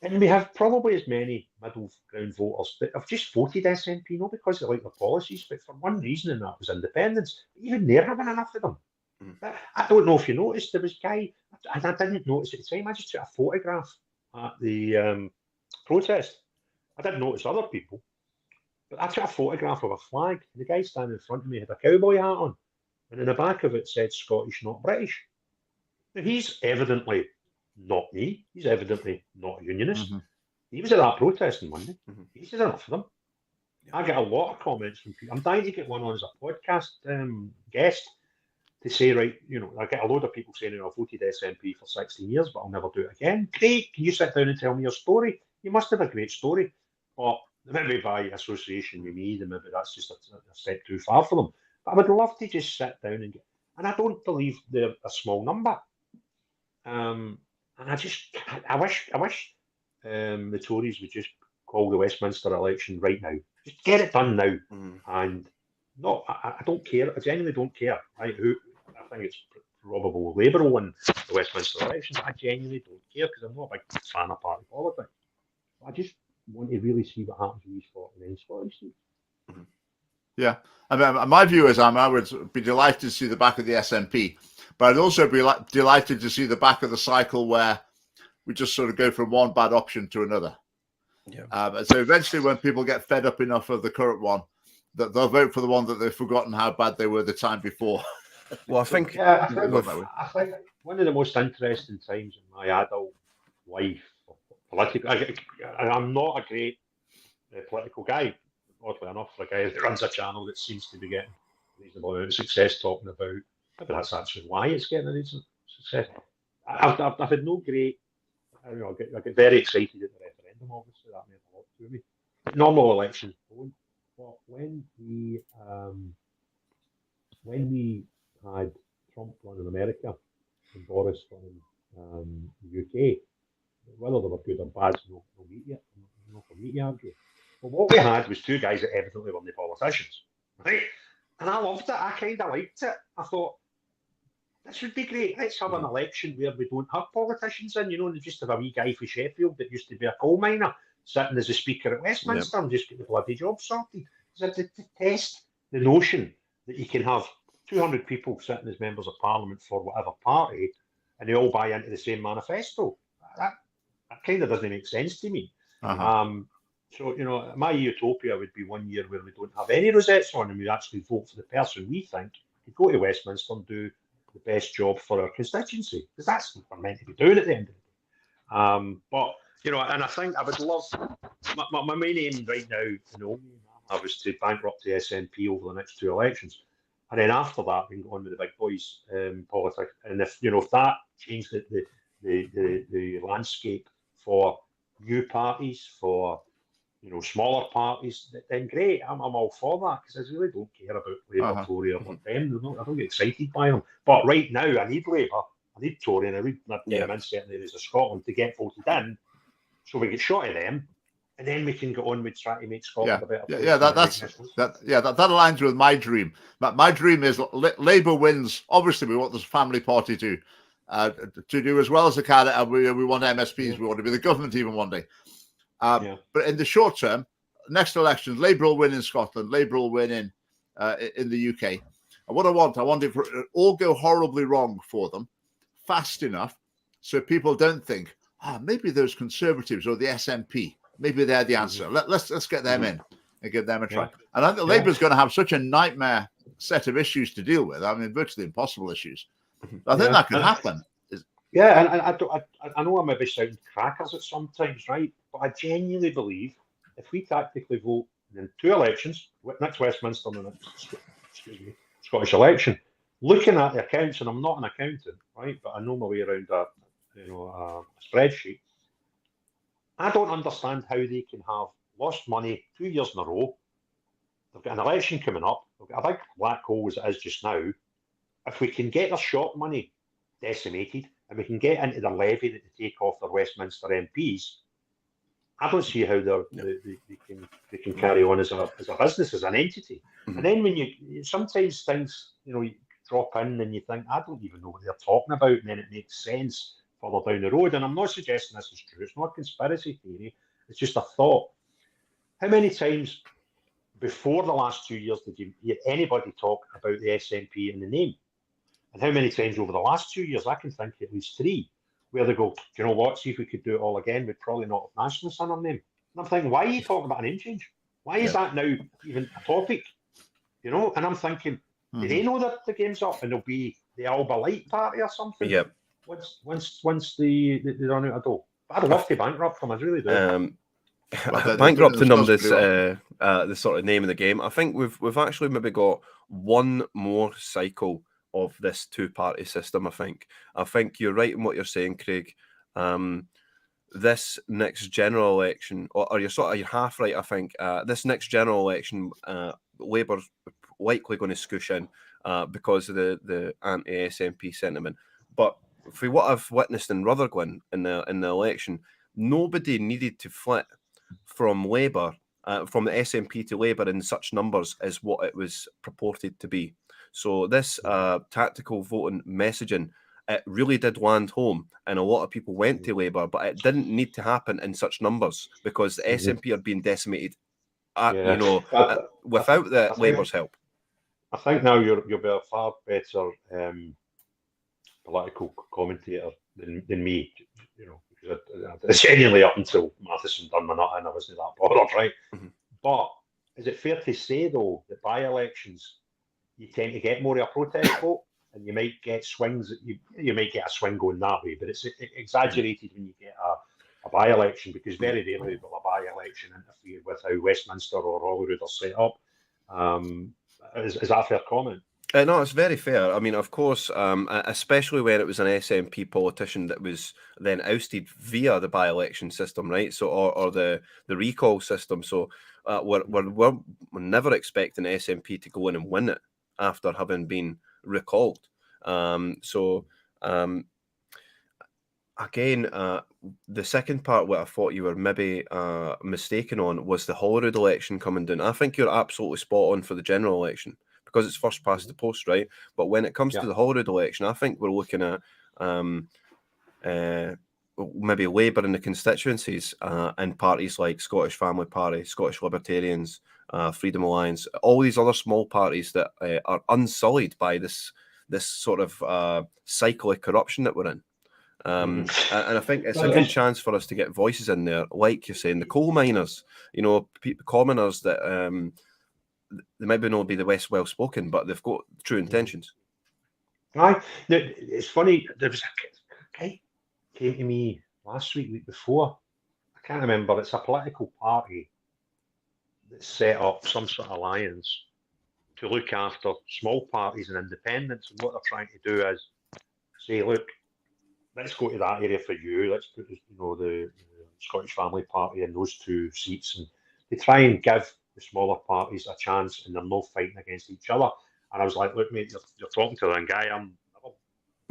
C: And we have probably as many middle ground voters that have just voted SNP, not because they like their policies, but for one reason, and that was independence. Even they're having enough of them. But I don't know if you noticed, there was a guy, and I didn't notice at the time, I just took a photograph at the protest. I didn't notice other people, but I took a photograph of a flag, and the guy standing in front of me had a cowboy hat on. And in the back of it said Scottish, not British. Now, he's evidently not me. He's evidently not a unionist. He was at that protest on Monday. He said enough of them. I get a lot of comments from people. I'm dying to get one on as a podcast guest to say, right, I get a load of people saying, I've voted SNP for 16 years, but I'll never do it again. Great. Can you sit down and tell me your story? You must have a great story. But maybe by association with me, maybe that's just a step too far for them. But I would love to just sit down and and I don't believe they're a small number. And I wish the Tories would just call the Westminster election right now. Just get it done now. And no, I don't care. I genuinely don't care. I think it's probable Labour will win the Westminster election. I genuinely don't care because I'm not a big fan of party politics. I just want to really see what happens with these 49 Scottish seats.
A: Yeah, I mean, my view is I would be delighted to see the back of the SNP, but I'd also be delighted to see the back of the cycle where we just sort of go from one bad option to another. So eventually, when people get fed up enough of the current one, that they'll vote for the one that they've forgotten how bad they were the time before.
B: Well, I think
C: I think one of the most interesting times in my adult life, political. I'm not a great political guy. Oddly enough, for a guy that runs a channel that seems to be getting a reasonable amount of success talking about, maybe that's actually why it's getting a reasonable success. I've had no great, I get very excited at the referendum, obviously, that meant a lot to me. Normal elections don't, but when we had Trump running America and Boris running the UK, whether they were good or bad, no for me to argue. But what we had was two guys that evidently weren't the politicians, right? And I loved it. I kind of liked it. I thought, this would be great. Let's have an election where we don't have politicians in, and just have a wee guy from Sheffield that used to be a coal miner sitting as a speaker at Westminster and just get the bloody job sorted. So to test the notion that you can have 200 people sitting as members of parliament for whatever party and they all buy into the same manifesto, that kind of doesn't make sense to me. So, my utopia would be 1 year where we don't have any rosettes on and we actually vote for the person we think could go to Westminster and do the best job for our constituency, because that's what we're meant to be doing at the end of the day. But, and I think I would love, my main aim right now, I was to bankrupt the SNP over the next two elections. And then after that, we can go on with the big boys politics. And if that changed the landscape for new parties, for smaller parties, then great. I'm all for that because I really don't care about Labour, Tory, or them. I don't get excited by them. But right now, I need Labour, I need Tory, and I need them in certain areas of Scotland to get voted in, so we get shot of them, and then we can go on with trying to make Scotland a better place.
A: That aligns with my dream. My dream is Labour wins. Obviously, we want this family party to do as well as the can, and we want MSPs. We want to be the government even one day. But in the short term, next elections, Labour will win in Scotland, Labour will win in the UK. And what I want it to all go horribly wrong for them fast enough so people don't think, maybe those Conservatives or the SNP, maybe they're the answer. Let's get them in and give them a try. And I think Labour's going to have such a nightmare set of issues to deal with. I mean, virtually impossible issues. I think that could happen.
C: Yeah, and I know I may be shouting crackers at sometimes, right? But I genuinely believe if we tactically vote in 2 elections, next Westminster and the next, Scottish election, looking at the accounts, and I'm not an accountant, right? But I know my way around a spreadsheet. I don't understand how they can have lost money 2 years in a row. They've got an election coming up. They've got a big black hole as it is just now. If we can get their shop money decimated and we can get into the levy that they take off their Westminster MPs, I don't see how they can carry on as a business, as an entity. And then when you sometimes things you drop in and you think, I don't even know what they're talking about, and then it makes sense further down the road. And I'm not suggesting this is true. It's not a conspiracy theory. It's just a thought. How many times before the last 2 years did you hear anybody talk about the SNP in the name? And how many times over the last 2 years? I can think at least 3 where they go, do you know what, see if we could do it all again, we'd probably not have nationalists in our name. And I'm thinking, why are you talking about a name change? Why is that now even a topic? And I'm thinking, do they know that the game's up and there'll be the Alba Light party or something?
B: Yep.
C: Once they run out of dough. But I'd love to bankrupt them, I really do.
B: Bankrupting them, the sort of name of the game. I think we've actually maybe got one more cycle of this 2-party system. I think you're right in what you're saying, Craig. This next general election, or you're half right. I think this next general election, Labour's likely going to scoosh in because of the anti-SNP sentiment. But for what I've witnessed in Rutherglen in the election, nobody needed to flip from Labour, from the SNP to Labour in such numbers as what it was purported to be. So this tactical voting messaging, it really did land home, and a lot of people went to Labour, but it didn't need to happen in such numbers because the SNP are being decimated, without Labour's help.
C: I think now you'll be a far better political commentator than me, because genuinely up until Matheson done my nut in, I wasn't that bothered, right? But is it fair to say though that by-elections you tend to get more of a protest vote, and you might get swings that you might get a swing going that way, but it's exaggerated when you get a by-election, because very rarely will a by-election interfere with how Westminster or Holyrood are set up. Is that a fair comment?
B: No, it's very fair. I mean, of course, especially when it was an SNP politician that was then ousted via the by-election system, right? So, or the recall system. So, we're never expecting SNP to go in and win it after having been recalled. Again, the second part, what I thought you were maybe mistaken on, was the Holyrood election coming down. I think you're absolutely spot on for the general election, because it's first past the post, right? But when it comes to the Holyrood election, I think we're looking at maybe Labour in the constituencies and parties like Scottish Family Party, Scottish Libertarians, Freedom Alliance, all these other small parties that are unsullied by this sort of cycle of corruption that we're in. And I think it's a good chance for us to get voices in there, like you're saying, the coal miners, commoners that they maybe not be the best well-spoken, but they've got true intentions.
C: Aye, it's funny. There was a guy came to me last week before. I can't remember. It's a political party that set up some sort of alliance to look after small parties and independents. And what they're trying to do is say, look, let's go to that area for you. Let's put the Scottish Family Party in those 2 seats, and they try and give the smaller parties a chance, and they're not fighting against each other. And I was like, look, mate, you're talking to the wrong guy. I'm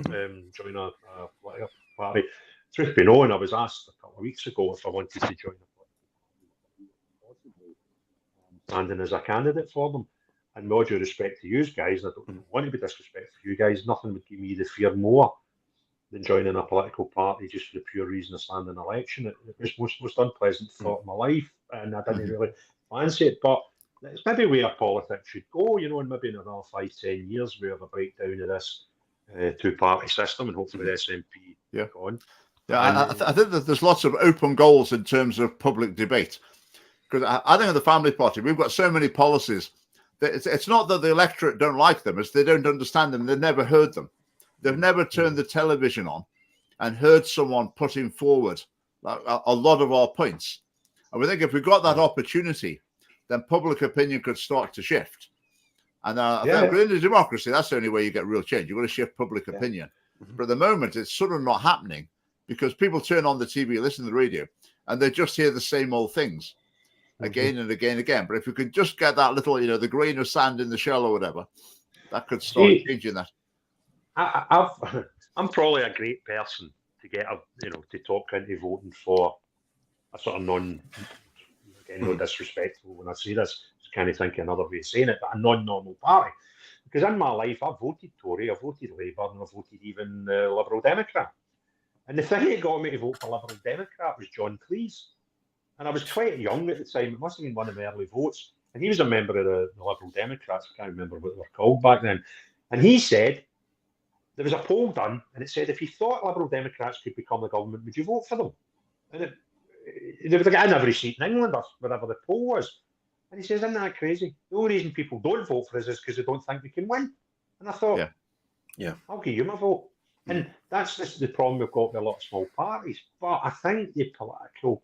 C: never joining a political party. Truth be known, I was asked a couple of weeks ago if I wanted to join a political party, standing as a candidate for them. And with all due respect to you guys, I don't want to be disrespectful to you guys. Nothing would give me the fear more than joining a political party just for the pure reason of standing an election. It was most unpleasant thought in my life, and I didn't really fancy it. But it's maybe where politics should go, you know, and maybe in another 5-10 years we have a breakdown of this two-party system, and hopefully the SNP on.
A: Yeah, I think that there's lots of open goals in terms of public debate. Because I think of the Family Party, we've got so many policies that it's not that the electorate don't like them, it's they don't understand them. They've never heard them. They've never turned the television on and heard someone putting forward a lot of our points. And we think if we got that opportunity, then public opinion could start to shift. And I think in a democracy, that's the only way you get real change. You've got to shift public opinion. But at the moment, it's sort of not happening because people turn on the TV, listen to the radio, and they just hear the same old things again and again and again. But if we could just get that little, the grain of sand in the shell or whatever, that could start changing that.
C: I'm probably a great person to get to talk into voting for a sort of no disrespectful when I say this, just kind of think another way of saying it, but a non-normal party. Because in my life, I've voted Tory, I've voted Labour, and I've voted even Liberal Democrat. And the thing that got me to vote for Liberal Democrat was John Cleese. And I was quite young at the time. It must have been one of my early votes. And he was a member of the Liberal Democrats. I can't remember what they were called back then. And he said, there was a poll done, and it said, if you thought Liberal Democrats could become the government, would you vote for them? And they would have got in every seat in England or whatever the poll was. And he says, isn't that crazy? The only reason people don't vote for us is because they don't think we can win. And I thought, I'll give you my vote. And that's the problem we've got with a lot of small parties. But I think the political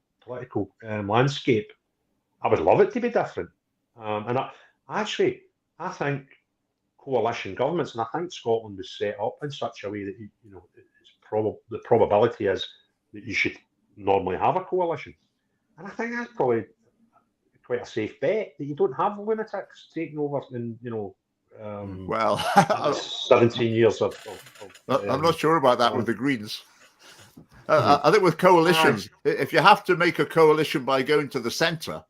C: landscape, I would love it to be different. And I think coalition governments, and I think Scotland was set up in such a way that the probability is that you should normally have a coalition. And I think that's probably quite a safe bet that you don't have lunatics taking over in 17 years of
A: I'm not sure about that with the Greens. I think with coalitions, if you have to make a coalition by going to the centre,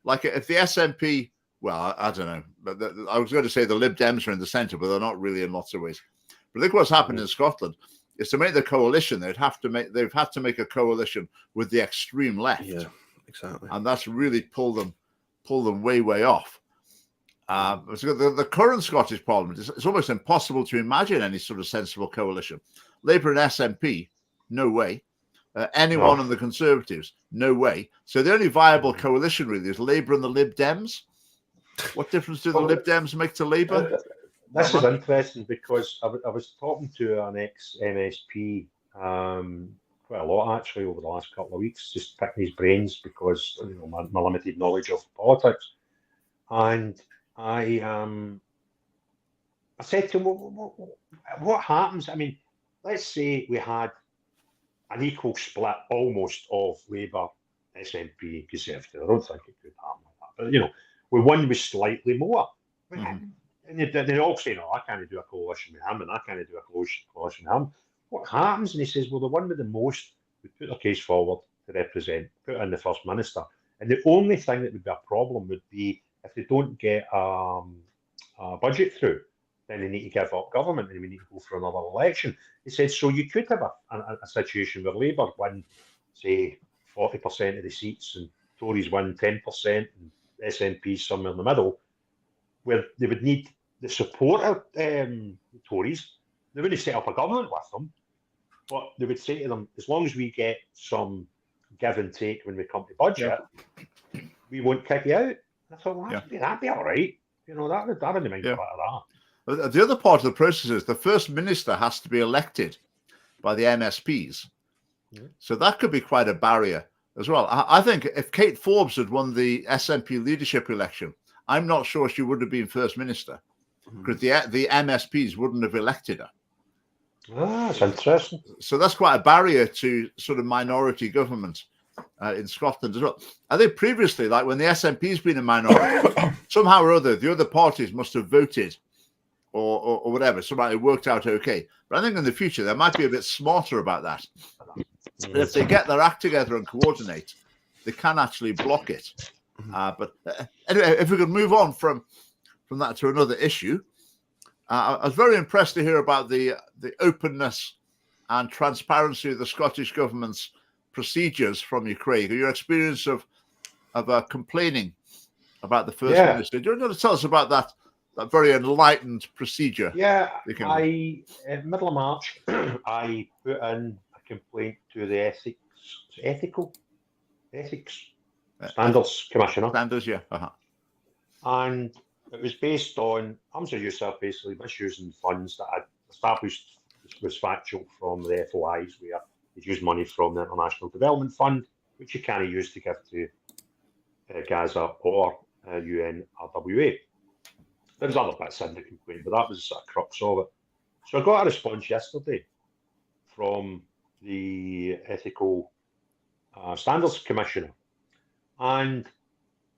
A: like if the SNP, well, I don't know, but I was going to say the Lib Dems are in the centre, but they're not really in lots of ways. But I think what's happened in Scotland is to make the coalition, they've had to make a coalition with the extreme left.
B: Yeah, exactly.
A: And that's really pulled them way off. So the current Scottish Parliament, it's almost impossible to imagine any sort of sensible coalition. Labour and SNP, no way. Anyone on the Conservatives, no way. So the only viable coalition really is Labour and the Lib Dems. What difference do the Lib Dems make to Labour?
C: This is interesting because I was talking to an ex-MSP quite a lot actually over the last couple of weeks, just picking his brains because my limited knowledge of politics. And I said to him, what happens? I mean, let's say we had an equal split almost of Labour, SNP, Conservative. I don't think it could happen like that. But, we one was slightly more. And they all say, no, I can't do a coalition with him and I can't do a coalition with him. What happens? And he says, well, the one with the most would put their case forward to represent, put in the First Minister. And the only thing that would be a problem would be if they don't get a budget through, then they need to give up government and we need to go for another election. He said, so you could have a situation where Labour win, say, 40% of the seats and Tories win 10% and SNP somewhere in the middle, where they would need the support of Tories. They wouldn't set up a government with them, but they would say to them, as long as we get some give and take when we come to budget, we won't kick you out. I thought, well, that'd be all right. That wouldn't mind about that.
A: The other part of the process is the First Minister has to be elected by the MSPs. So that could be quite a barrier as well. I think if Kate Forbes had won the SNP leadership election, I'm not sure she would have been First Minister because the MSPs wouldn't have elected her.
C: That's interesting.
A: So that's quite a barrier to sort of minority government in Scotland as well. I think previously, like when the SNP's been a minority, somehow or other, the other parties must have voted or whatever. Somehow it worked out okay. But I think in the future, they might be a bit smarter about that. But if they get their act together and coordinate, they can actually block it. But anyway, if we could move on from that to another issue, I was very impressed to hear about the openness and transparency of the Scottish government's procedures from you, Craig. Your experience of complaining about the First Minister. Do you want to tell us about that very enlightened procedure?
C: Yeah, middle of March, I put in a complaint to the Ethics Standards Commissioner.
A: Standards, yeah.
C: And it was based on Humza Yousaf basically misusing funds that I'd established was factual from the FOIs, where he'd used money from the International Development Fund, which you can't use to give to Gaza or UNRWA. There was other bits in the complaint, but that was a crux of it. So I got a response yesterday from the Ethical Standards Commissioner, and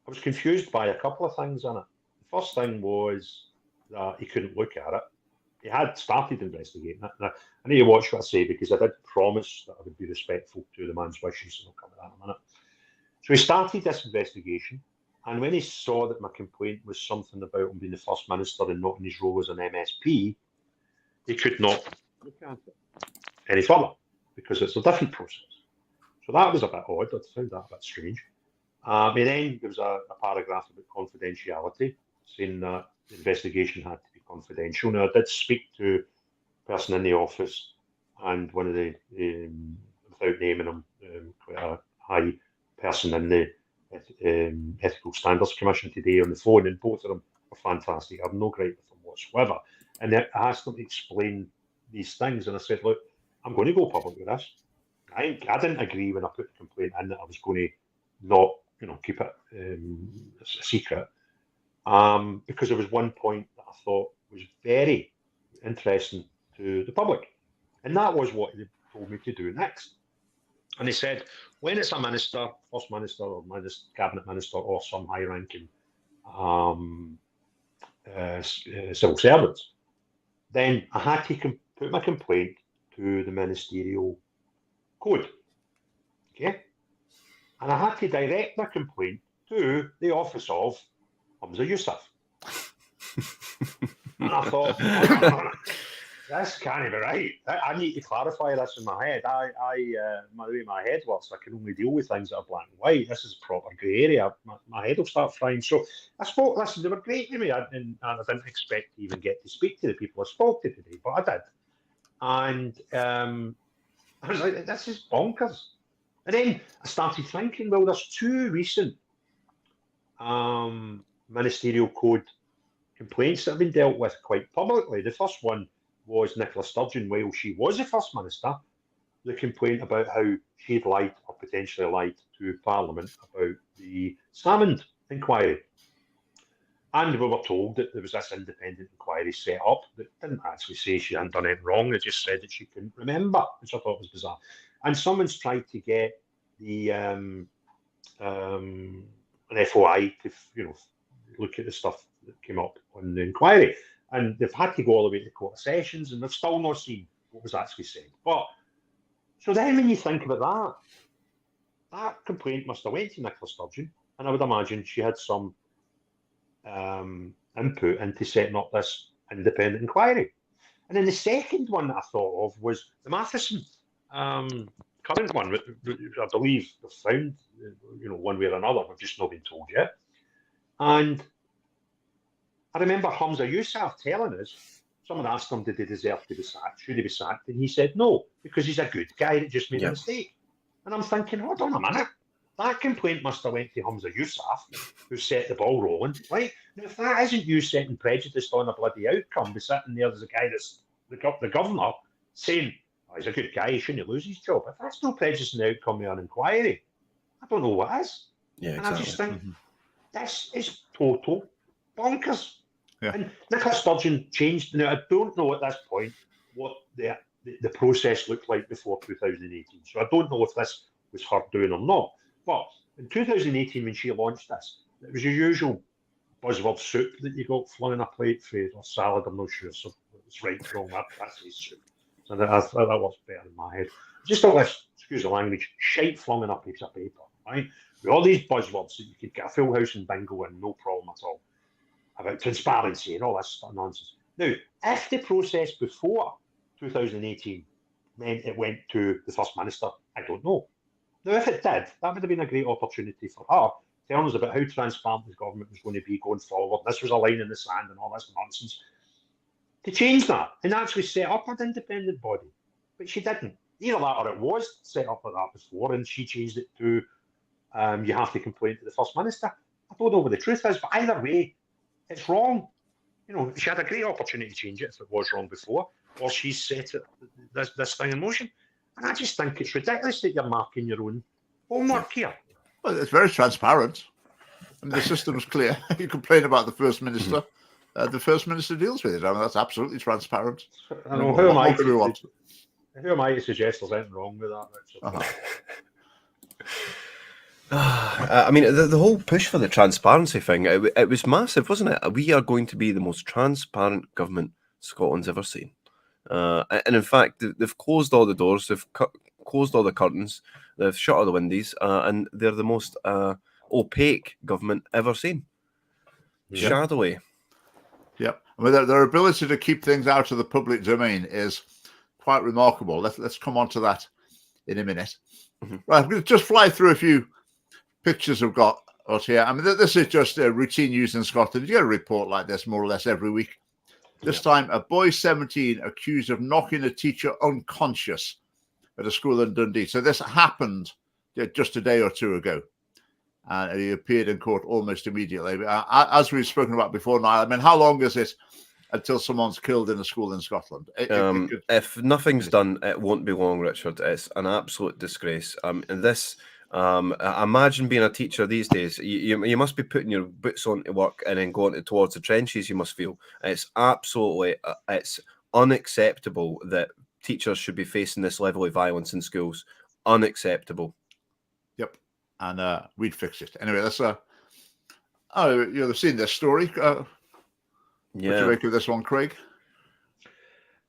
C: I was confused by a couple of things in it. The first thing was that he couldn't look at it. He had started investigating it. Now, I need to watch what I say because I did promise that I would be respectful to the man's wishes, and I'll come to that in a minute. So he started this investigation, and when he saw that my complaint was something about him being the First Minister and not in his role as an MSP, he could not look at it any further because it's a different process. So that was a bit odd. I found that a bit strange. And then there was a paragraph about confidentiality, saying that the investigation had to be confidential. Now, I did speak to a person in the office and one of the, without naming him, quite a high person in the Ethical Standards Commission today on the phone, and both of them were fantastic. I have no gripe with them whatsoever. And I asked them to explain these things, and I said, look, I'm going to go public with this. I didn't agree when I put the complaint in that I was going to not, keep it a secret, because there was one point that I thought was very interesting to the public, and that was what they told me to do next. And they said, when it's a minister, First Minister or Cabinet Minister or some high-ranking civil servants, then I had to put my complaint to the ministerial code. Okay? And I had to direct my complaint to the office of Humza Yousaf. And I thought, this can't be right. I need to clarify this in my head. The way my head works, I can only deal with things that are black and white. This is proper grey area. My head will start frying. So I spoke, listen, they were great to me, and I didn't expect to even get to speak to the people I spoke to today, but I did. And I was like, this is bonkers. And then I started thinking, well, there's two recent ministerial code complaints that have been dealt with quite publicly. The first one was Nicola Sturgeon, while she was the First Minister, the complaint about how she'd lied or potentially lied to Parliament about the Salmond inquiry. And we were told that there was this independent inquiry set up that didn't actually say she hadn't done anything wrong. It just said that she couldn't remember, which I thought was bizarre. And someone's tried to get the an FOI to look at the stuff that came up on the inquiry, and they've had to go all the way to court of sessions, and they've still not seen what was actually said. But so then, when you think about that complaint must have went to Nicola Sturgeon, and I would imagine she had some input into setting up this independent inquiry. And then the second one that I thought of was the Matheson current one. I believe they've found, one way or another. We've just not been told yet. And I remember Humza Yousaf telling us, someone asked him, did he deserve to be sacked? Should he be sacked? And he said no, because he's a good guy that just made a mistake. And I'm thinking, hold on a minute. That complaint must have went to Humza Yousaf, who set the ball rolling, right? Now, if that isn't you setting prejudice on a bloody outcome, be sitting there as a guy that's the governor saying, oh, he's a good guy, he shouldn't lose his job. If that's no prejudice in the outcome of an inquiry, I don't know what is.
B: Yeah,
C: and
B: exactly.
C: I just think, this is total bonkers.
A: Yeah.
C: And Nicola Sturgeon changed. Now, I don't know at this point what the process looked like before 2018. So I don't know if this was her doing or not. But in 2018, when she launched this, it was your usual buzzword soup that you got flung in a plate for, or salad, I'm not sure. So it's right, wrong, that's his soup. So that works better in my head. Just all this, excuse the language, shite flung in a piece of paper, right? With all these buzzwords that you could get a full house and bingo in, no problem at all, about transparency and all this nonsense. Now, if the process before 2018 meant it went to the First Minister, I don't know. Now, if it did, that would have been a great opportunity for her telling us about how transparent the government was going to be going forward. This was a line in the sand and all this nonsense. To change that and actually set up an independent body. But she didn't. Either that or it was set up like that before, and she changed it to you have to complain to the First Minister. I don't know what the truth is, but either way, it's wrong. You know, she had a great opportunity to change it if it was wrong before, or she's set it, this thing in motion. And I just think it's ridiculous that you're marking your own homework here.
A: Well, it's very transparent. I mean, the system's clear. You complain about the First Minister. The First Minister deals with it. I mean, that's absolutely transparent.
C: I know, who am I to suggest there's anything wrong with that, Richard?
B: I mean, the whole push for the transparency thing, it was massive, wasn't it? We are going to be the most transparent government Scotland's ever seen. And in fact, they've closed all the doors, they've closed all the curtains, they've shut all the windows, and they're the most opaque government ever seen.
A: Yeah.
B: Shadowy.
A: Yep. I mean, their ability to keep things out of the public domain is quite remarkable. Let's come on to that in a minute. Right, I'm going to just fly through a few pictures I've got out here. I mean, this is just routine news in Scotland. You get a report like this more or less every week. This time, a boy 17 accused of knocking a teacher unconscious at a school in Dundee. So this happened just a day or two ago. And he appeared in court almost immediately. As we've spoken about before now, I mean, how long is it until someone's killed in a school in Scotland?
B: If nothing's done, it won't be long, Richard. It's an absolute disgrace. And this, imagine being a teacher these days. You must be putting your boots on to work and then going towards the trenches. You must feel it's absolutely, it's unacceptable that teachers should be facing this level of violence in schools. Unacceptable.
A: Yep. And we'd fix it. Anyway, that's you've seen this story. What do you make of this one, Craig?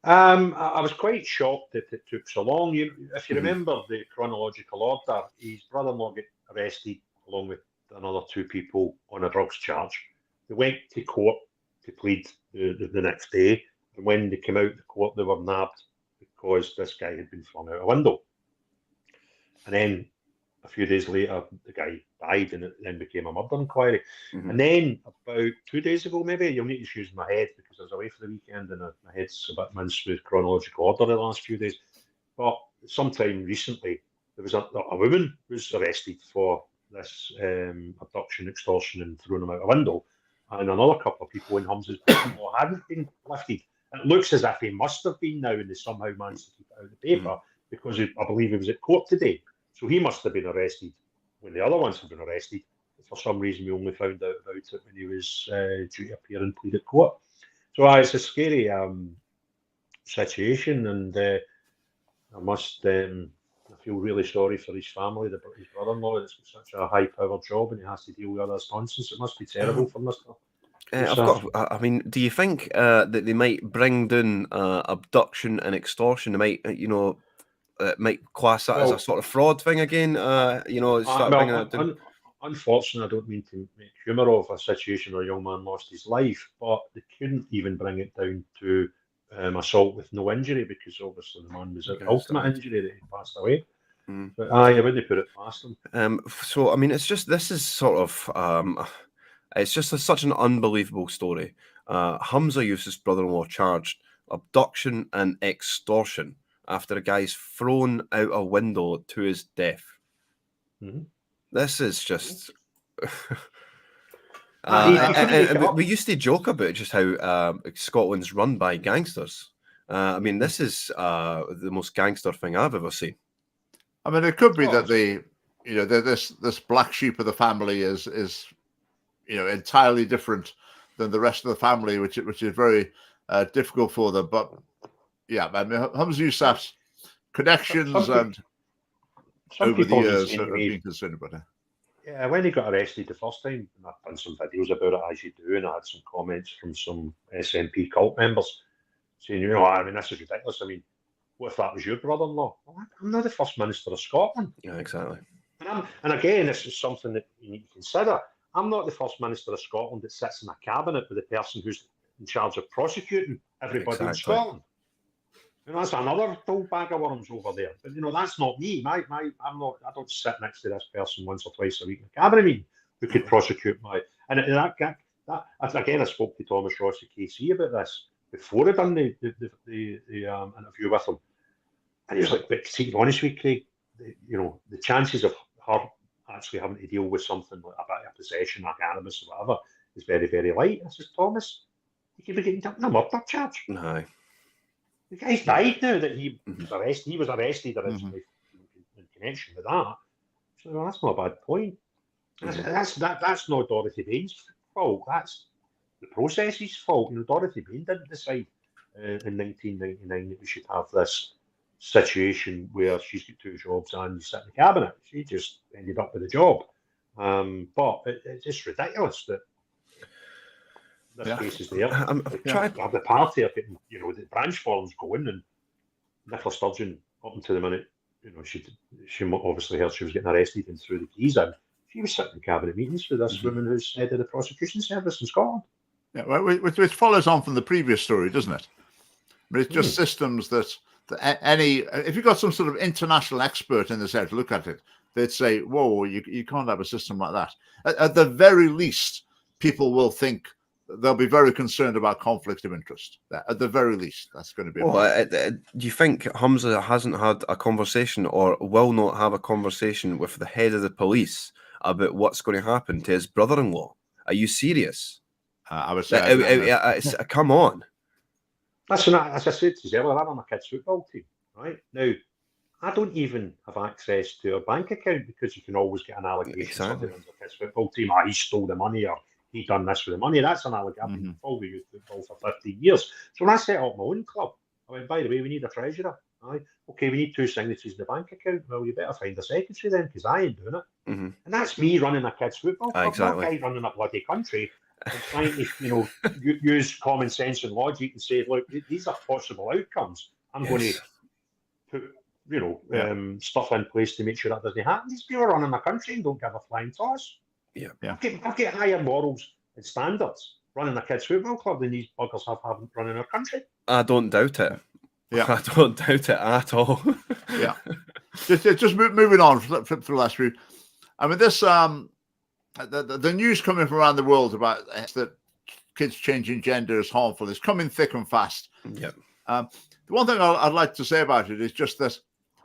C: I was quite shocked that it took so long. If you remember the chronological order, his brother-in-law got arrested along with another two people on a drugs charge. They went to court to plead the next day, and when they came out of the court, they were nabbed because this guy had been thrown out a window. And then a few days later, the guy died, and it then became a murder inquiry. And then about 2 days ago, maybe, you'll need to excuse my head because I was away for the weekend and my head's a bit minced with chronological order the last few days. But sometime recently, there was a woman who was arrested for this abduction, extortion, and throwing him out a window. And another couple of people in Humza's law hadn't been lifted. It looks as if he must have been now, and they somehow managed to keep it out of the paper because I believe he was at court today. So he must have been arrested when the other ones had been arrested. For some reason, we only found out about it when he was due to appear and plead at court. So it's a scary situation, and I feel really sorry for his family, his brother-in-law. It's such a high-powered job, and he has to deal with all this nonsense. It must be terrible for Mr.
B: I mean, do you think that they might bring down abduction and extortion? They might, might class that as a sort of fraud thing again. Start bringing that down.
C: Unfortunately, I don't mean to make humour of a situation where a young man lost his life, but they couldn't even bring it down to assault with no injury because obviously the man was at ultimate injury that he passed away. But I wouldn't put it past him.
B: So I mean, it's just this is sort of it's just such an unbelievable story. Humza Yousaf's brother-in-law charged abduction and extortion after a guy's thrown out a window to his death. This is just... we used to joke about just how Scotland's run by gangsters. I mean, this is the most gangster thing I've ever seen.
A: I mean, it could be that this black sheep of the family is entirely different than the rest of the family, which is very difficult for them. But yeah, I mean, Humza Yousaf's connections and over the years have been concerned about it.
C: Yeah, when he got arrested the first time, and I've done some videos about it as you do, and I had some comments from some SNP cult members saying, I mean, this is ridiculous. I mean, what if that was your brother-in-law? Well, I'm not the First Minister of Scotland.
B: Yeah, exactly.
C: And again, this is something that you need to consider. I'm not the First Minister of Scotland that sits in a cabinet with the person who's in charge of prosecuting everybody in Scotland. That's another whole bag of worms over there. But that's not me. I don't sit next to this person once or twice a week in a cabinet meeting. who could prosecute my. And that again, I spoke to Thomas Ross at KC about this before I done the interview with him, and he was like, "But to be honest with you, Craig, the chances of her actually having to deal with something like a possession or cannabis or whatever is very, very light." I says, "Thomas, you could be getting a murder charge."
B: Aye.
C: The guy's died now that he was arrested. He was arrested originally in connection with that. So well, that's not a bad point. That's not Dorothy Bain's fault. That's the process's fault. Dorothy Bain didn't decide in 1999 that we should have this situation where she's got 2 jobs and you sit in the cabinet. She just ended up with a job. But it's just ridiculous that this case is there.
B: I'm trying
C: to have the party of getting, the branch forms going, and Nicola Sturgeon, up until the minute, she obviously heard she was getting arrested and threw the keys in. She was sitting in cabinet meetings with this woman who's head of the prosecution service in Scotland.
A: Yeah, well, which follows on from the previous story, doesn't it? I mean, it's just systems that if you've got some sort of international expert in this area to look at it, they'd say, "Whoa, you can't have a system like that." At the very least, people will think they'll be very concerned about conflict of interest. At the very least, that's going to be.
B: Well, do you think Humza hasn't had a conversation or will not have a conversation with the head of the police about what's going to happen to his brother-in-law? Are you serious?
A: I would say,
B: come on.
C: Listen, as I said to you earlier, I'm on my kids' football team, right? Now, I don't even have access to a bank account because you can always get an allegation somebody runs a kids' football team, he stole the money or he done this with the money. That's an allegation. I've been involved with youth football for 15 years. So when I set up my own club, I went, by the way, we need a treasurer. Right? Okay, we need 2 signatories in the bank account. Well, you better find a secretary then, because I ain't doing it. And that's me running a kids' football club.
B: Exactly.
C: Not guy running a bloody country and trying to, use common sense and logic and say, look, these are possible outcomes. I'm going to put, stuff in place to make sure that doesn't happen. These people are running a country and don't give a flying toss.
B: Yeah.
C: I've got higher morals and standards running a kids' football club than these buggers have running our country.
B: I don't doubt it.
A: Yeah,
B: I don't doubt it at all.
A: Yeah, just moving on flip through last week. I mean, this the news coming from around the world about that kids changing gender is harmful is coming thick and fast.
B: Yeah.
A: The one thing I'd like to say about it is just that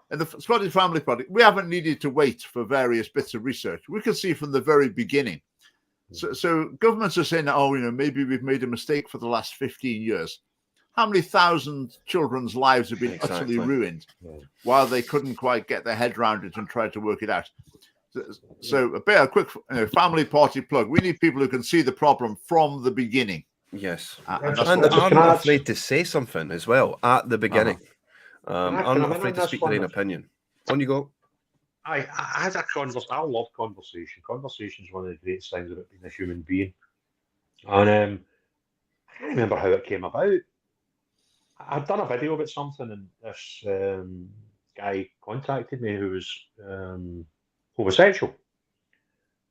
A: in the Scottish Family Project, we haven't needed to wait for various bits of research. We could see from the very beginning. So governments are saying, maybe we've made a mistake for the last 15 years. How many thousand children's lives have been utterly ruined while they couldn't quite get their head around it and try to work it out? So a quick family party plug. We need people who can see the problem from the beginning.
B: Yes.
A: And
B: I'm not afraid to say something as well at the beginning. I'm not afraid to speak their own opinion. On you go.
C: I had a conversation. I love conversation. Conversation is one of the great things about being a human being. And I can't remember how it came about. I'd done a video about something, and this guy contacted me who was homosexual,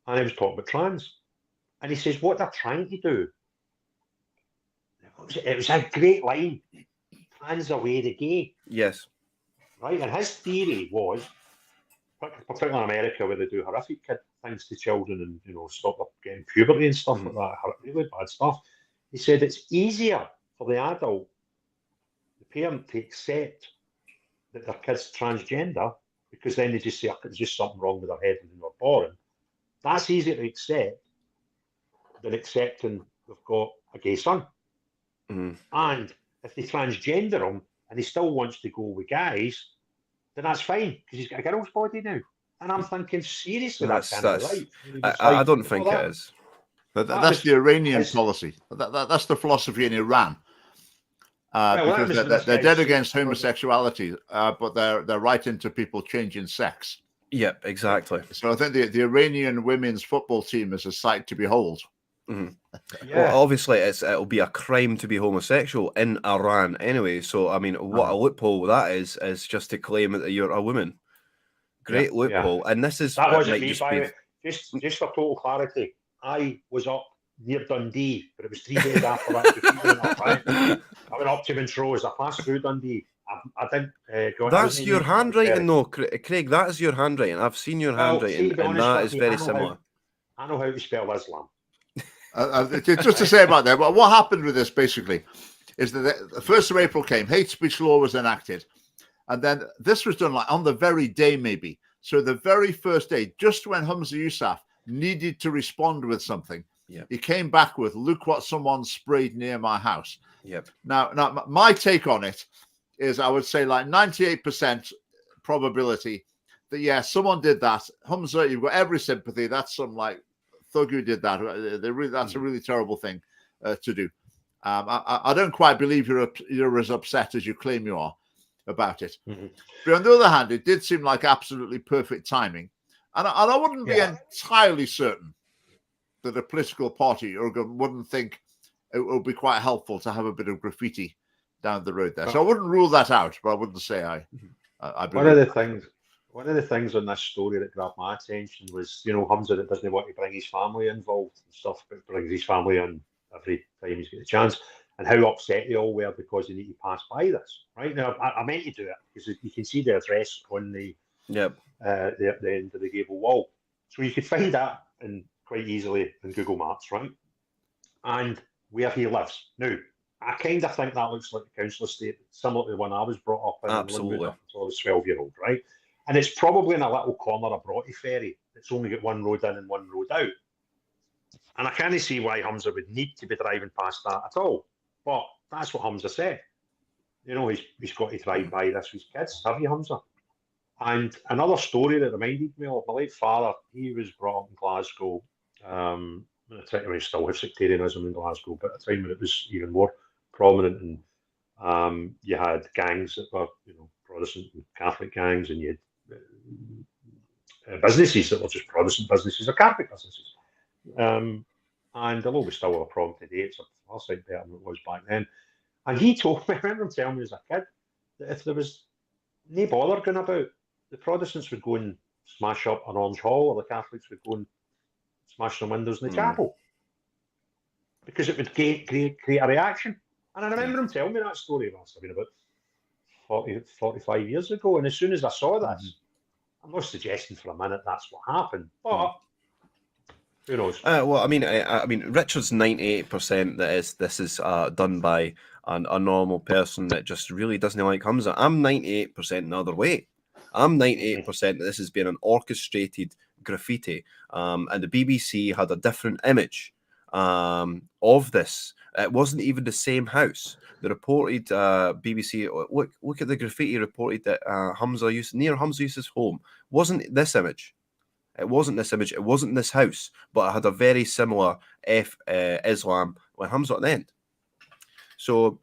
C: and he was talking about trans, and he says what they're trying to do. It was a great line. Trans away the gay.
B: Yes. Right,
C: and his theory was, particularly in America, where they do horrific things to children and stop them getting puberty and stuff like that, really bad stuff. He said it's easier for the adult, the parent, to accept that their kid's transgender, because then they just say, there's just something wrong with their head when they were born. That's easier to accept than accepting they've got a gay son. And if they transgender him and he still wants to go with guys, then that's fine, because he's got a girl's body now. And I'm thinking, seriously, that's right.
B: I don't think it is.
A: That's the Iranian policy. That's the philosophy in Iran. Because they're dead against homosexuality, but they're right into people changing sex.
B: Yep, exactly.
A: So I think the Iranian women's football team is a sight to behold.
B: Well, obviously, it'll be a crime to be homosexual in Iran anyway. So, I mean, what a loophole that is just to claim that you're a woman. Great loophole. And this is...
C: That wasn't me, by the way. Just for total clarity, I was up near Dundee, but it was 3 days after that. I went up to Montrose. I passed through Dundee. I didn't go.
B: That's your handwriting, though, Craig. That is your handwriting. I've seen your handwriting, and that is very similar.
C: I know how to spell Islam.
A: Just to say about that, what happened with this basically is that the 1st of April came, hate speech law was enacted, and then this was done like on the very day maybe. So the very first day, just when Humza Yousaf needed to respond with something, he came back with, look what someone sprayed near my house.
B: Yep.
A: Now, my take on it is I would say like 98% probability that, yeah, someone did that. Humza, you've got every sympathy. That's some like thug who did that. That's a really terrible thing to do. I don't quite believe you're as upset as you claim you are about it. But on the other hand, it did seem like absolutely perfect timing. And I wouldn't be entirely certain that a political party or wouldn't think it would be quite helpful to have a bit of graffiti down the road there. So I wouldn't rule that out, but I wouldn't say I believe
C: One of the things on this story that grabbed my attention was, Humza that doesn't want to bring his family involved and stuff, but brings his family in every time he's got a chance, and how upset they all were because they need to pass by this. Right now, I meant to do it because you can see the address on the end of the gable wall, so you could find that quite easily in Google Maps, right? And where he lives now. I kind of think that looks like a council estate, similar to the one I was brought up in.
B: Absolutely.
C: Until I was 12-year-old, right? And it's probably in a little corner of Broughty Ferry. It's only got one road in and one road out. And I can't see why Humza would need to be driving past that at all. But that's what Humza said. He's got to drive by this with his kids. Have you, Humza? And another story that reminded me of my late father, he was brought up in Glasgow. At the time, we still have sectarianism in Glasgow, but at the time when it was even more prominent, and you had gangs that were, Protestant and Catholic gangs, and you had businesses that were just Protestant businesses or Catholic businesses. And although we still have a problem today, it's a far sight better than it was back then. And he told me, I remember him telling me as a kid, that if there was no bother going about, the Protestants would go and smash up an Orange Hall, or the Catholics would go and smash some windows in the chapel, because it would create a reaction. And I remember him telling me that story. That's been about 45 years ago. And as soon as I saw this, I'm not suggesting for a minute that's what happened, but who knows?
B: Well, I mean, Richard's 98% that this is done by a normal person that just really doesn't like Humza. I'm 98% the other way. I'm 98% that this has been an orchestrated graffiti, and the BBC had a different image of this. It wasn't even the same house. They reported, BBC, look at the graffiti, reported that near Humza Yousaf's home wasn't this image. It wasn't this image. It wasn't this house, but it had a very similar Islam when Humza at the end. So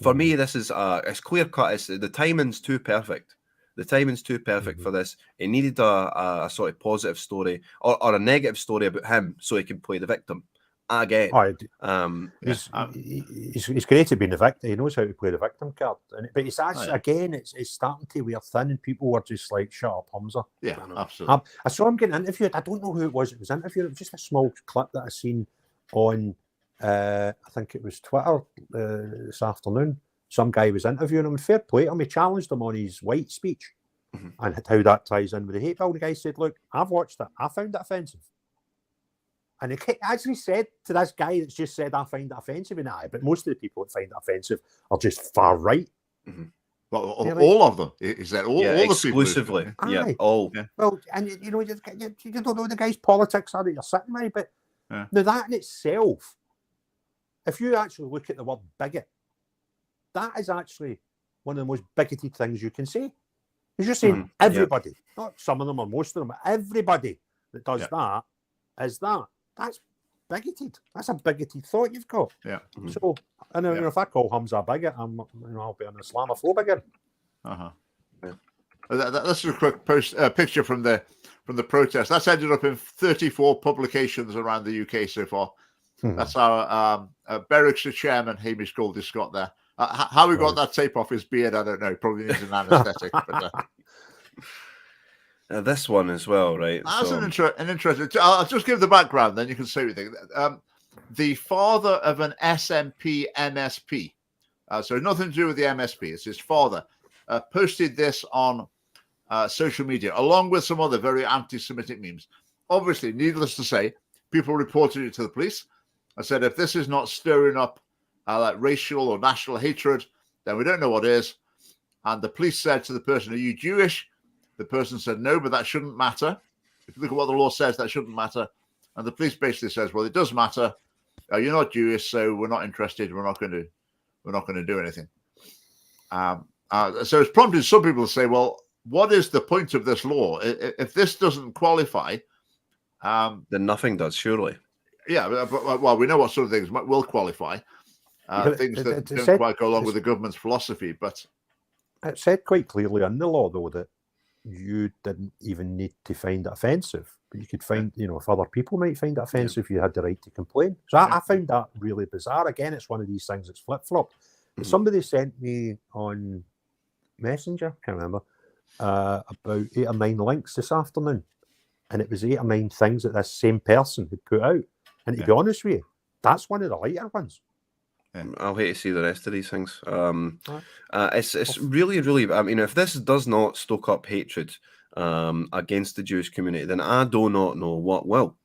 B: for me, this is it's clear cut. The timing's too perfect. The timing's too perfect for this. He needed a sort of positive story or a negative story about him so he can play the victim again.
E: He's great at being the victim. He knows how to play the victim card. But it's actually, again, it's starting to wear thin, and people were just like, shut up, Humza.
A: Yeah, absolutely.
E: I saw him getting interviewed. I don't know who it was interviewed. It was just a small clip that I seen on, I think it was Twitter this afternoon. Some guy was interviewing him. Fair play to him. He challenged him on his white speech and how that ties in with the hate bill. The guy said, look, I've watched it. I found it offensive. And he actually said to this guy that's just said, I find it offensive. And but most of the people that find it offensive are just far right.
A: Well, all of them. Is that all the
B: exclusively?
A: People?
B: Yeah, all. Yeah.
E: Well, and you don't know the guy's politics are that you're sitting by, but now that in itself, if you actually look at the word bigot, that is actually one of the most bigoted things you can say. Because you're saying everybody, not some of them or most of them, but everybody that does that is that. That's bigoted. That's a bigoted thought you've got.
A: Yeah.
E: So, if I call Humza a bigot, I'll be an Islamophobe again.
A: That's a quick picture from the protest. That's ended up in 34 publications around the UK so far. That's our Berwickshire chairman, Hamish Goldie Scott there. How we got that tape off his beard, I don't know. Probably needs an anaesthetic. But,
B: this one as well, right?
A: That's an interesting. I'll just give the background, then you can say what you think. The father of an SNP MSP, so nothing to do with the MSP. It's his father. Posted this on social media, along with some other very anti-Semitic memes. obviously, needless to say, people reported it to the police and said, if this is not stirring up like racial or national hatred, then we don't know what is. And the police said to the person, are you Jewish? The person said, no, but that shouldn't matter. If you look at what the law says, that shouldn't matter. And the police basically says, well, it does matter. You're not Jewish, so we're not interested. We're not going to do anything. So it's prompted some people to say, well, what is the point of this law? If this doesn't qualify,
B: then nothing does, surely.
A: Yeah, well, we know what sort of things will qualify. Things that don't quite go along with the government's philosophy. But
E: it said quite clearly in the law, though, that you didn't even need to find it offensive. But you could find, if other people might find it offensive, you had the right to complain. So I found that really bizarre. Again, it's one of these things that's flip-flopped. Somebody sent me on Messenger, can't remember, about 8 or 9 links this afternoon. And it was 8 or 9 things that this same person had put out. And to be honest with you, that's one of the lighter ones.
B: I'll hate to see the rest of these things. It's really, really, I mean, if this does not stoke up hatred against the Jewish community, then I do not know what will.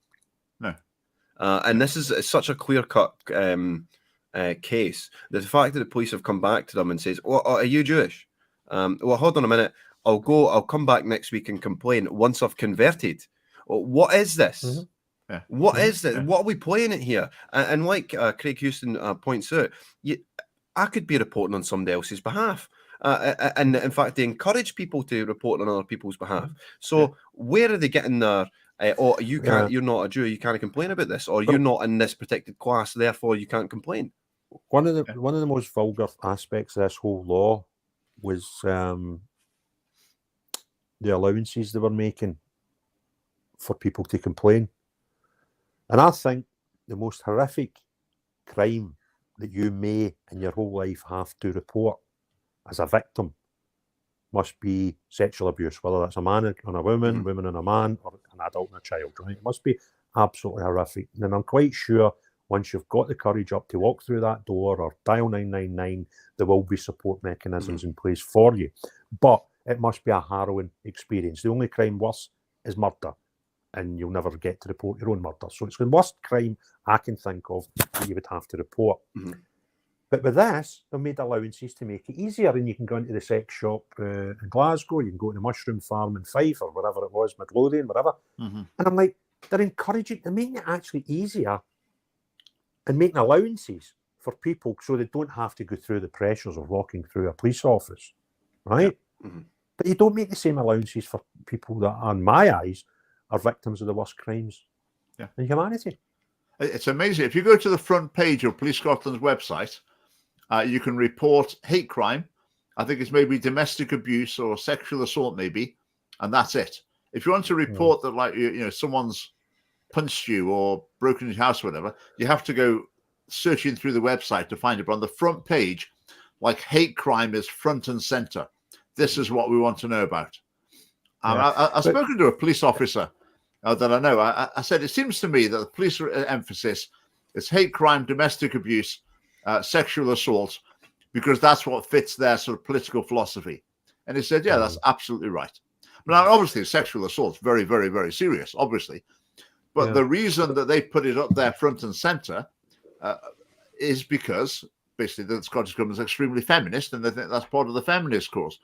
A: No.
B: And this is such a clear-cut case. The fact that the police have come back to them and says, well, are you Jewish? Well, hold on a minute. I'll come back next week and complain once I've converted. Well, what is this?
E: Mm-hmm.
A: Yeah.
B: What is this? What are we playing it here? And like Craig Houston points out, I could be reporting on somebody else's behalf. And in fact, they encourage people to report on other people's behalf. So where are they getting their, you're not a Jew, you can't complain about this, or you're not in this protected class, therefore you can't complain.
E: One of the most vulgar aspects of this whole law was the allowances they were making for people to complain. And I think the most horrific crime that you may in your whole life have to report as a victim must be sexual abuse, whether that's a man and a woman, woman and a man, or an adult and a child, right? It must be absolutely horrific. And I'm quite sure once you've got the courage up to walk through that door or dial 999, there will be support mechanisms in place for you. But it must be a harrowing experience. The only crime worse is murder, and you'll never get to report your own murder. So it's the worst crime I can think of that you would have to report. But with this, they've made allowances to make it easier, and you can go into the sex shop in Glasgow, you can go to the mushroom farm in Fife, or wherever it was, Midlothian, whatever. And I'm like, they're encouraging, they're making it actually easier and making allowances for people so they don't have to go through the pressures of walking through a police office, right? But you don't make the same allowances for people that, in my eyes, are victims of the worst crimes in humanity.
A: It's amazing. If you go to the front page of Police Scotland's website, you can report hate crime. I think it's maybe domestic abuse or sexual assault, maybe, and that's it. If you want to report that, like, someone's punched you or broken your house or whatever, you have to go searching through the website to find it. But on the front page, like, hate crime is front and center. This is what we want to know about. I've spoken to a police officer that I know. I said, it seems to me that the police emphasis is hate crime, domestic abuse, sexual assault, because that's what fits their sort of political philosophy. And he said, yeah, that's absolutely right. Now, obviously, sexual assault is very, very, very serious, obviously. But the reason that they put it up there front and center is because basically the Scottish government is extremely feminist, and they think that's part of the feminist cause.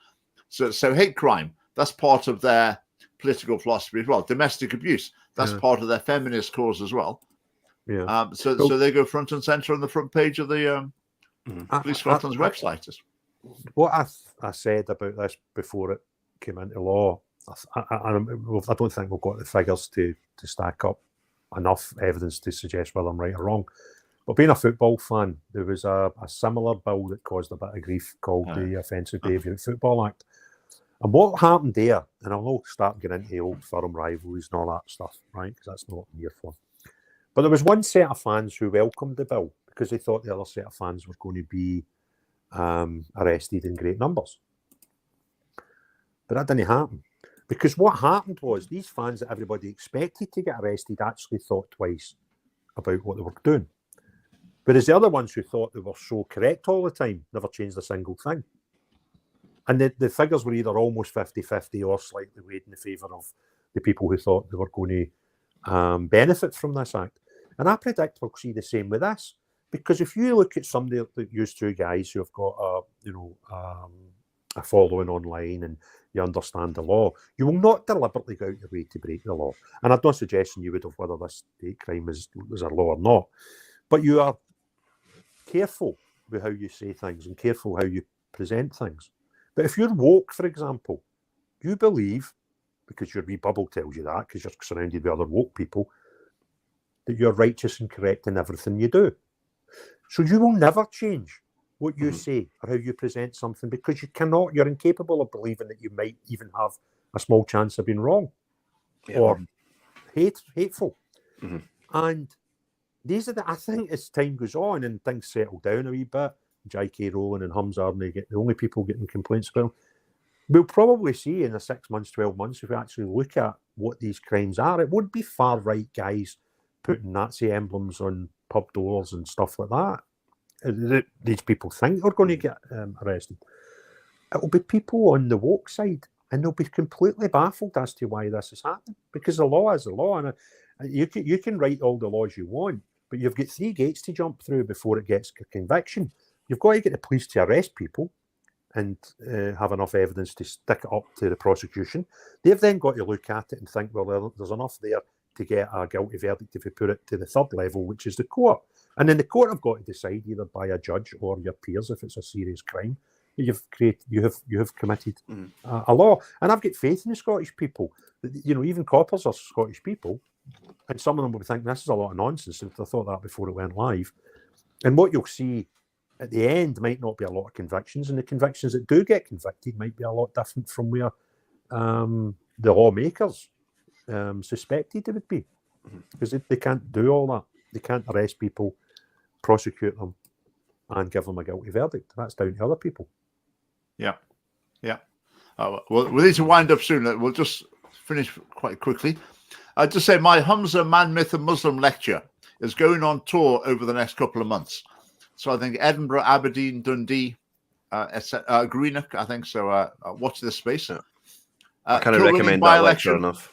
A: So hate crime, that's part of their political philosophy as well. Domestic abuse, that's part of their feminist cause as well. So they go front and center on the front page of the Police Scotland's website.
E: What I said about this before it came into law, I don't think we've got the figures to stack up enough evidence to suggest whether I'm right or wrong. But being a football fan, there was a similar bill that caused a bit of grief called the Offensive Behaviour in Football Act. And what happened there, and I'll not start getting into old firm rivalries and all that stuff, right? Because that's not what I'm here for. But there was one set of fans who welcomed the bill because they thought the other set of fans were going to be arrested in great numbers. But that didn't happen. Because what happened was these fans that everybody expected to get arrested actually thought twice about what they were doing. Whereas the other ones who thought they were so correct all the time never changed a single thing. And the figures were either almost 50-50 or slightly weighed in the favour of the people who thought they were going to benefit from this act. And I predict we'll see the same with this, because if you look at somebody like those two guys who have got a following online and you understand the law, you will not deliberately go out your way to break the law. And I'm not suggesting you would have whether this hate crime is a law or not, but you are careful with how you say things and careful how you present things. But if you're woke, for example, you believe, because your wee bubble tells you that, because you're surrounded by other woke people, that you're righteous and correct in everything you do. So you will never change what you say or how you present something, because you cannot, you're incapable of believing that you might even have a small chance of being wrong or hateful. And these are I think as time goes on and things settle down a wee bit, J.K. Rowling and Humza aren't the only people getting complaints about them. We'll probably see in the 6 months, 12 months, if we actually look at what these crimes are, it would be far-right guys putting Nazi emblems on pub doors and stuff like that. These people think they're going to get arrested. It will be people on the woke side, and they'll be completely baffled as to why this is happening, because the law is the law, and you can write all the laws you want, but you've got 3 gates to jump through before it gets a conviction. You've got to get the police to arrest people and have enough evidence to stick it up to the prosecution. They've then got to look at it and think, well, there's enough there to get a guilty verdict if we put it to the 3rd level, which is the court. And then the court have got to decide, either by a judge or your peers, if it's a serious crime, that you have committed a law. And I've got faith in the Scottish people. Even coppers are Scottish people, and some of them will think this is a lot of nonsense. If they thought that before it went live. And what you'll see at the end might not be a lot of convictions, and the convictions that do get convicted might be a lot different from where the lawmakers suspected they would be, because they can't do all that. They can't arrest people, prosecute them, and give them a guilty verdict. That's down to other people.
A: Yeah. Well, we need to wind up soon. We'll just finish quite quickly. I'd just say my Humza Man, Myth and Muslim lecture is going on tour over the next couple of months. So I think Edinburgh, Aberdeen, Dundee, Greenock, I think. So watch this space.
B: I kind of recommend that lecture enough.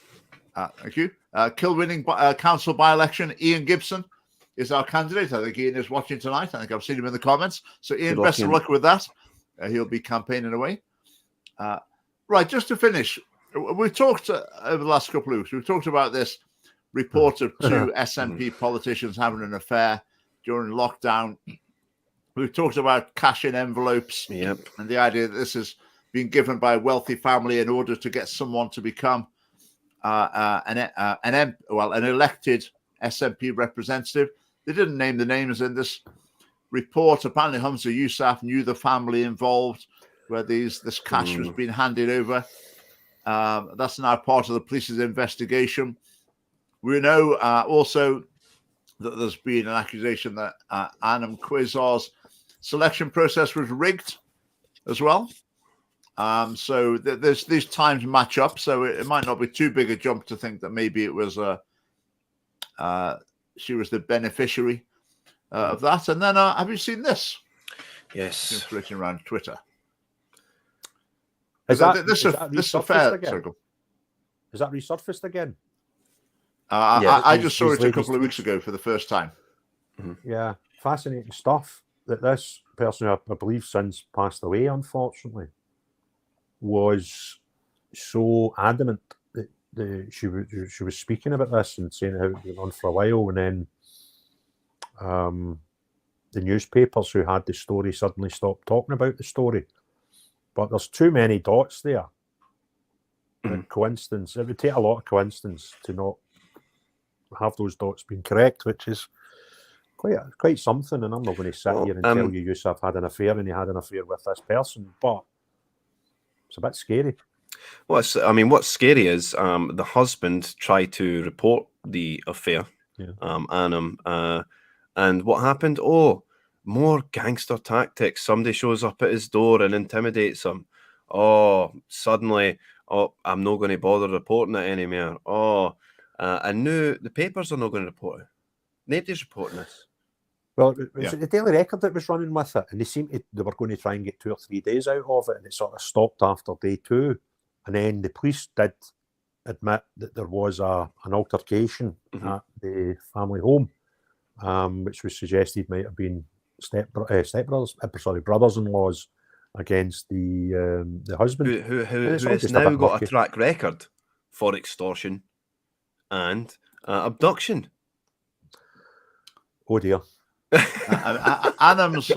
A: Thank you. Kilwinning council by-election, Ian Gibson is our candidate. I think Ian is watching tonight. I think I've seen him in the comments. So Ian, best of luck with that. He'll be campaigning away. Right, just to finish, we talked over the last couple of weeks, we've talked about this report of 2 SNP politicians having an affair during lockdown. We've talked about cash in envelopes and the idea that this has been given by a wealthy family in order to get someone to become an elected SNP representative. They didn't name the names in this report. Apparently, Humza Yousaf knew the family involved, where this cash was being handed over. That's now part of the police's investigation. We know also that there's been an accusation that Anam Quasar's selection process was rigged as well. So these times match up. So it might not be too big a jump to think that maybe it was she was the beneficiary of that. And then have you seen this?
B: Yes.
A: It's floating around Twitter.
E: Is that
A: affair?
E: Is that resurfaced again?
A: I just saw it a couple of weeks ago for the first time.
E: Yeah, fascinating stuff. That this person, I believe, since passed away, unfortunately, was so adamant that she was speaking about this and saying how it had been on for a while, and then the newspapers who had the story suddenly stopped talking about the story. But there's too many dots there. Coincidence. It would take a lot of coincidence to not have those dots being correct, which is quite something. And I'm not going to sit here and tell you Yousaf had an affair and he had an affair with this person, but it's a bit scary.
B: Well, what's scary is the husband tried to report the affair, Anam, and what happened? Oh, more gangster tactics. Somebody shows up at his door and intimidates him. Oh, suddenly, I'm not going to bother reporting it anymore. And now the papers are not going to report it. Nobody's reporting this.
E: Well, it was the Daily Record that was running with it, and they were going to try and get 2 or 3 days out of it, and it sort of stopped after day 2. And then the police did admit that there was an altercation at the family home, which was suggested might have been brothers-in-laws against the husband.
B: Who
E: it's all
B: has
E: just a
B: now
E: bit
B: got
E: murky.
B: a track record for extortion and abduction.
E: Oh dear.
A: Adam's,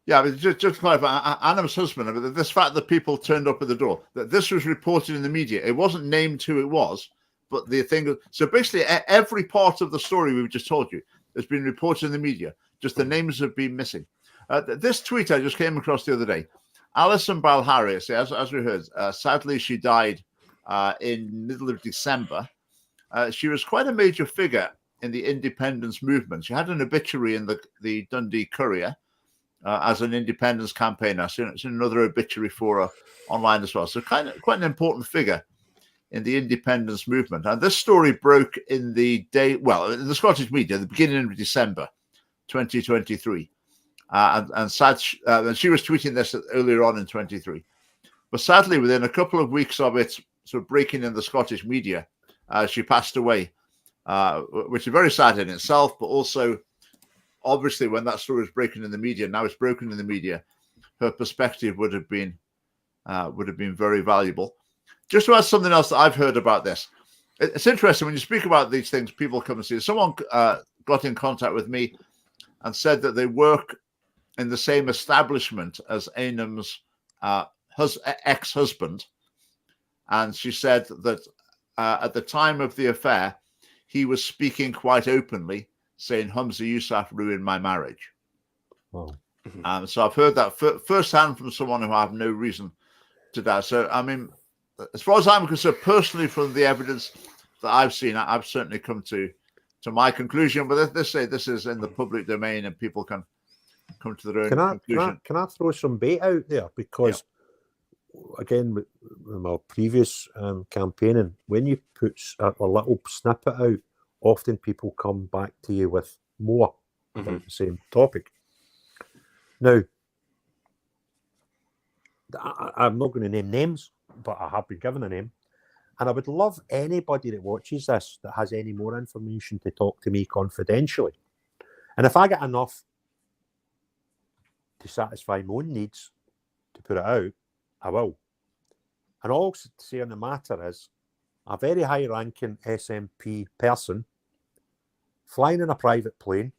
A: just to clarify, Adam's husband, I mean, this fact that people turned up at the door, that this was reported in the media. It wasn't named who it was, but the thing. So basically, every part of the story we've just told you has been reported in the media. Just the names have been missing. This tweet I just came across the other day. Alison Balhari, as we heard, sadly she died in middle of December. She was quite a major figure in the independence movement. She had an obituary in the Dundee Courier as an independence campaigner. I've seen another obituary for her online as well. So quite an important figure in the independence movement. And this story broke in the Scottish media at the beginning of December 2023. And she was tweeting this earlier on in 23. But sadly, within a couple of weeks of it sort of breaking in the Scottish media, she passed away, which is very sad in itself, but also, obviously, when that story was breaking in the media, now it's broken in the media, her perspective would have been very valuable. Just to add something else that I've heard about this, it's interesting when you speak about these things, people come and see. Someone got in contact with me and said that they work in the same establishment as Ainam's ex-husband, and she said that at the time of the affair, he was speaking quite openly, saying, "Humza Yousaf ruined my marriage."
E: Wow.
A: So I've heard that firsthand from someone who I have no reason to doubt. So, I mean, as far as I'm concerned, personally, from the evidence that I've seen, I've certainly come to my conclusion. But this is in the public domain, and people can come to their own conclusion.
E: Can I throw some bait out there? Because, again, with my previous campaigning, when you put a little snippet out, often people come back to you with more about the same topic. Now, I'm not going to name names, but I have been given a name. And I would love anybody that watches this that has any more information to talk to me confidentially. And if I get enough to satisfy my own needs to put it out, I will. And all to say on the matter is, a very high-ranking SNP person flying in a private plane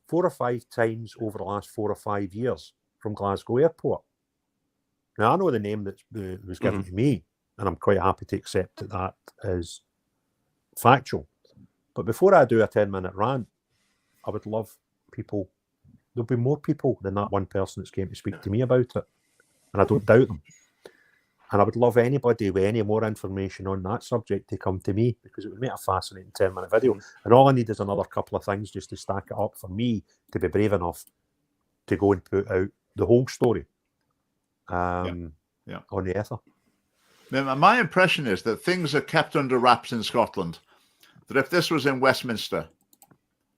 E: 4 or 5 times over the last 4 or 5 years from Glasgow Airport. Now, I know the name that was given to me, and I'm quite happy to accept that is factual. But before I do a 10-minute rant, I would love people. There'll be more people than that one person that's came to speak to me about it, and I don't doubt them. And I would love anybody with any more information on that subject to come to me, because it would make a fascinating 10-minute video. And all I need is another couple of things just to stack it up for me to be brave enough to go and put out the whole story on the ether.
A: Now, my impression is that things are kept under wraps in Scotland. That if this was in Westminster,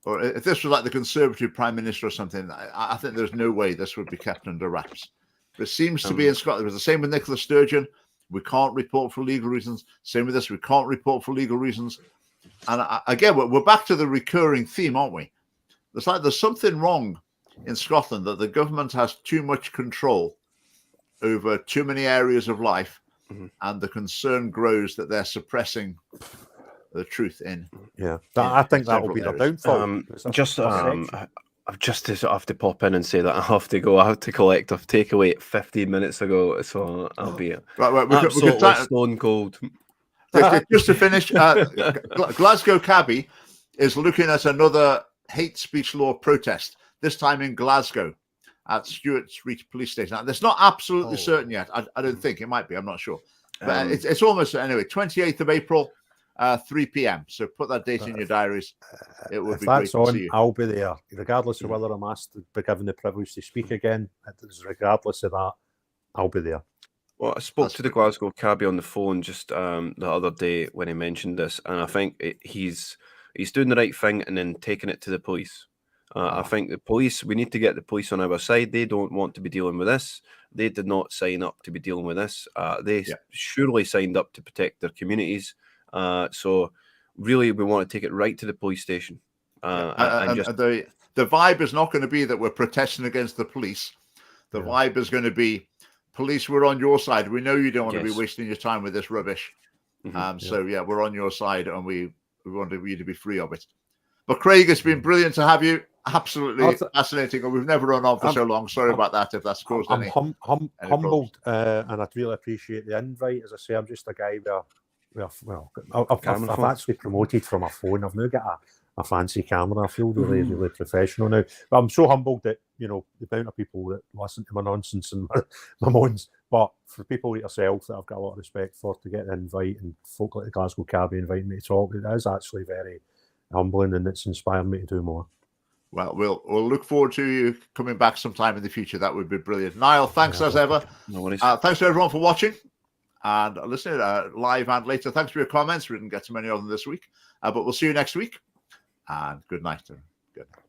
A: or if this was like the Conservative Prime Minister or something, I think there's no way this would be kept under wraps. But it seems to be in Scotland. It was the same with Nicola Sturgeon. We can't report for legal reasons. Same with this. We can't report for legal reasons. And again, we're back to the recurring theme, aren't we? It's like there's something wrong in Scotland, that the government has too much control over too many areas of life, and the concern grows that they're suppressing the truth in.
E: Yeah, I think that will be their downfall.
B: I've just have to pop in and say that I have to go. I had to collect a takeaway 15 minutes ago, so I'll be absolutely stone cold.
A: Just to finish, Glasgow Cabby is looking at another hate speech law protest, this time in Glasgow at Stewart Street Police Station. Now, that's not absolutely certain yet. I don't think it might be. I'm not sure. But it's almost, anyway, 28th of April, 3 p.m. So put that date in your diaries. It would be great to see you.
E: I'll be there, regardless of whether I'm asked to be given the privilege to speak again. Regardless of that, I'll be there.
B: Well, I spoke to the Glasgow cabbie on the phone just the other day when he mentioned this, and I think he's doing the right thing and then taking it to the police. I think the police, we need to get the police on our side. They don't want to be dealing with this. They did not sign up to be dealing with this. They surely signed up to protect their communities. So really, we want to take it right to the police station.
A: The vibe is not going to be that we're protesting against the police. The vibe is going to be, police, we're on your side. We know you don't want to be wasting your time with this rubbish. So we're on your side, and we want you to be free of it. But Craig, it's been brilliant to have you. Absolutely fascinating. And we've never run on for so long. Sorry about that if that's caused any.
E: I'm humbled, and I'd really appreciate the invite. As I say, I'm just a guy I've actually promoted from a phone. I've now got a fancy camera. I feel really professional now. But I'm so humbled that, you know, the amount of people that listen to my nonsense and my moans. But for people like yourself that I've got a lot of respect for, to get the invite, and folk like the Glasgow Cabbie inviting me to talk, it is actually very humbling, and it's inspired me to do more.
A: Well, we'll look forward to you coming back sometime in the future. That would be brilliant. Niall, thanks as ever.
B: No worries.
A: Thanks to everyone for watching and listening live and later. Thanks for your comments. We didn't get so many of them this week, but we'll see you next week. And good night. Good night.